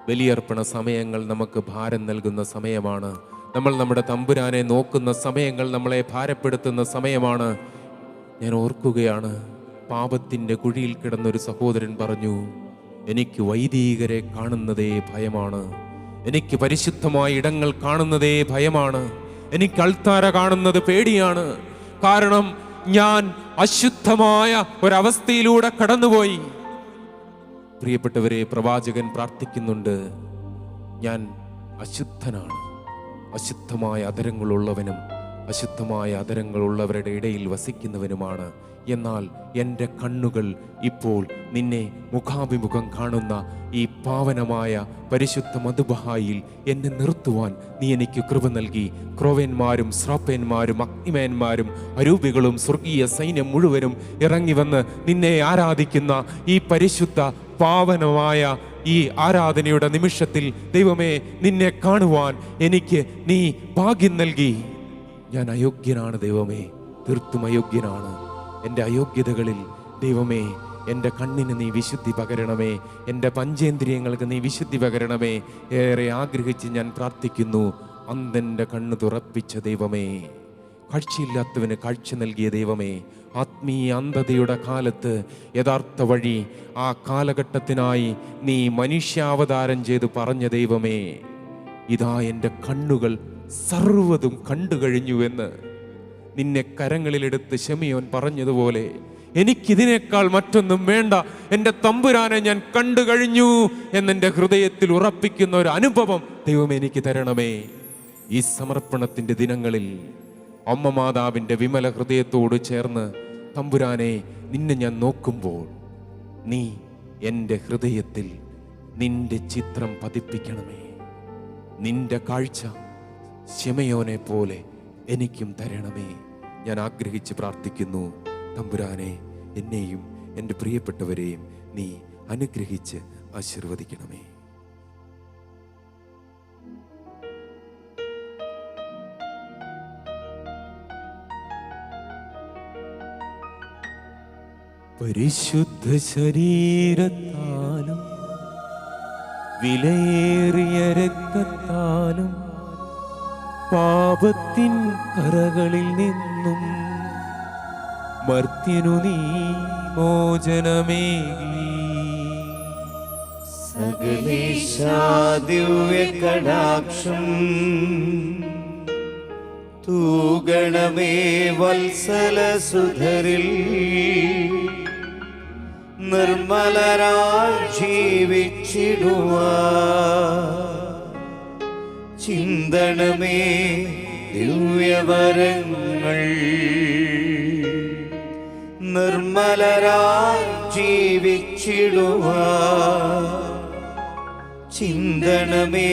ബലിയർപ്പണ സമയങ്ങൾ നമുക്ക് ഭാരം നൽകുന്ന സമയമാണ്. നമ്മൾ നമ്മുടെ തമ്പുരാനെ നോക്കുന്ന സമയങ്ങൾ നമ്മളെ ഭാരപ്പെടുത്തുന്ന സമയമാണ്. ഞാൻ ഓർക്കുകയാണ്, പാപത്തിൻ്റെ കുഴിയിൽ കിടന്നൊരു സഹോദരൻ പറഞ്ഞു, എനിക്ക് വൈദികരെ കാണുന്നതേ ഭയമാണ്, എനിക്ക് പരിശുദ്ധമായ ഇടങ്ങൾ കാണുന്നതേ ഭയമാണ്, എനിക്ക് അൾത്താര കാണുന്നത് പേടിയാണ്. കാരണം ഞാൻ അശുദ്ധമായ ഒരവസ്ഥയിലൂടെ കടന്നുപോയി. പ്രിയപ്പെട്ടവരെ, പ്രവാചകൻ പ്രാർത്ഥിക്കുന്നുണ്ട്, ഞാൻ അശുദ്ധനാണ്, അശുദ്ധമായ അധരങ്ങളുള്ളവനും അശുദ്ധമായ അധരങ്ങളുള്ളവരുടെ ഇടയിൽ വസിക്കുന്നവനുമാണ് എന്നാൽ എൻ്റെ കണ്ണുകൾ ഇപ്പോൾ നിന്നെ മുഖാഭിമുഖം കാണുന്ന ഈ പാവനമായ പരിശുദ്ധ മധുബഹായിൽ എന്നെ നിർത്തുവാൻ നീ എനിക്ക് കൃപ നൽകി. ക്രോവേന്മാരും ശ്രാപ്പേന്മാരും അഗ്നിമേന്മാരും അരൂപികളും സ്വർഗീയ സൈന്യം മുഴുവനും ഇറങ്ങി വന്ന് നിന്നെ ആരാധിക്കുന്ന ഈ പരിശുദ്ധ പാവനമായ ഈ ആരാധനയുടെ നിമിഷത്തിൽ ദൈവമേ, നിന്നെ കാണുവാൻ എനിക്ക് നീ ഭാഗ്യം നൽകി. ഞാൻ അയോഗ്യനാണ് ദൈവമേ, തീർത്തും അയോഗ്യനാണ്. എൻ്റെ അയോഗ്യതകളിൽ ദൈവമേ എൻ്റെ കണ്ണിന് നീ വിശുദ്ധി പകരണമേ, എൻ്റെ പഞ്ചേന്ദ്രിയങ്ങൾക്ക് നീ വിശുദ്ധി പകരണമേ. ഏറെ ആഗ്രഹിച്ച് ഞാൻ പ്രാർത്ഥിക്കുന്നു. അന്ധൻ്റെ കണ്ണ് തുറപ്പിച്ച ദൈവമേ, കാഴ്ചയില്ലാത്തവന് കാഴ്ച നൽകിയ ദൈവമേ, ആത്മീയ അന്ധതയുടെ കാലത്ത് യഥാർത്ഥ വഴി ആ കാലഘട്ടത്തിനായി നീ മനുഷ്യാവതാരം ചെയ്ത് പറഞ്ഞ ദൈവമേ, ഇതാ എൻ്റെ കണ്ണുകൾ സർവ്വതും കണ്ടു കഴിഞ്ഞുവെന്ന് നിന്നെ കരങ്ങളിലെടുത്ത് ശിമിയോൻ പറഞ്ഞതുപോലെ എനിക്കിതിനേക്കാൾ മറ്റൊന്നും വേണ്ട, എൻ്റെ തമ്പുരാനെ ഞാൻ കണ്ടു കഴിഞ്ഞു എന്നെൻ്റെ ഹൃദയത്തിൽ ഉറപ്പിക്കുന്ന ഒരു അനുഭവം ദൈവം എനിക്ക് തരണമേ. ഈ സമർപ്പണത്തിൻ്റെ ദിനങ്ങളിൽ അമ്മ മാതാവിൻ്റെ വിമല ഹൃദയത്തോട് ചേർന്ന് തമ്പുരാനെ നിന്നെ ഞാൻ നോക്കുമ്പോൾ നീ എൻ്റെ ഹൃദയത്തിൽ നിന്റെ ചിത്രം പതിപ്പിക്കണമേ. നിന്റെ കാഴ്ച ശിമയോനെ പോലെ എനിക്കും തരണമേ. ഞാൻ ആഗ്രഹിച്ച് പ്രാർത്ഥിക്കുന്നു. തമ്പുരാനെ, എന്നെയും എൻ്റെ പ്രിയപ്പെട്ടവരെയും നീ അനുഗ്രഹിച്ച് ആശീർവദിക്കണമേ. പരിശുദ്ധ ശരീരത്താലും വിലയേറിയ രക്തത്താലും പാപത്തിൻ കറകളിൽ നിന്നും മർത്യനു നീ മോചനമേകി. സകലേശാ ദിവ്യ കടാക്ഷം തൂഗണമേ വത്സല സുധരിൽ നിർമ്മലരായി ജീവിച്ചിടുവാൻ ചിന്തണമേ ദിവ്യവരങ്ങൾ. നിർമ്മലരായി ജീവിച്ചിടുവാൻ ചിന്തണമേ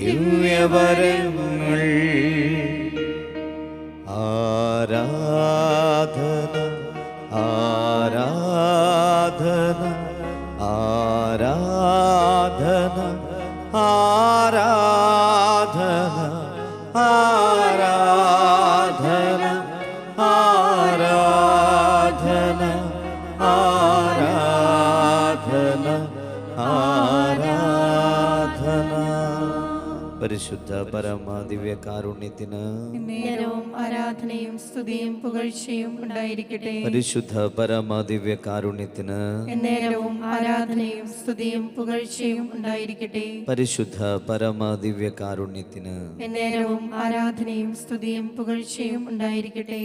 ദിവ്യവരങ്ങൾ. ആരാധന ആരാധന ആരാധന ആരാധന ആരാധന ആരാധന ആരാധന ആരാധന. പരിശുദ്ധ പരമാദിവ്യ കാരുണ്യത്തിന് നേരവും ആരാധനയും സ്തുതിയും പുകഴ്ചയും ഉണ്ടായിരിക്കട്ടെ. പരിശുദ്ധ പരമാദിവ്യ കാരുണ്യത്തിന് നേരവും ആരാധനയും സ്തുതിയും പുകഴ്ചയും ഉണ്ടായിരിക്കട്ടെ. പരിശുദ്ധ പരമാദിവ്യ കാരുണ്യത്തിന് നേരവും ആരാധനയും സ്തുതിയും പുകഴ്ചയും ഉണ്ടായിരിക്കട്ടെ.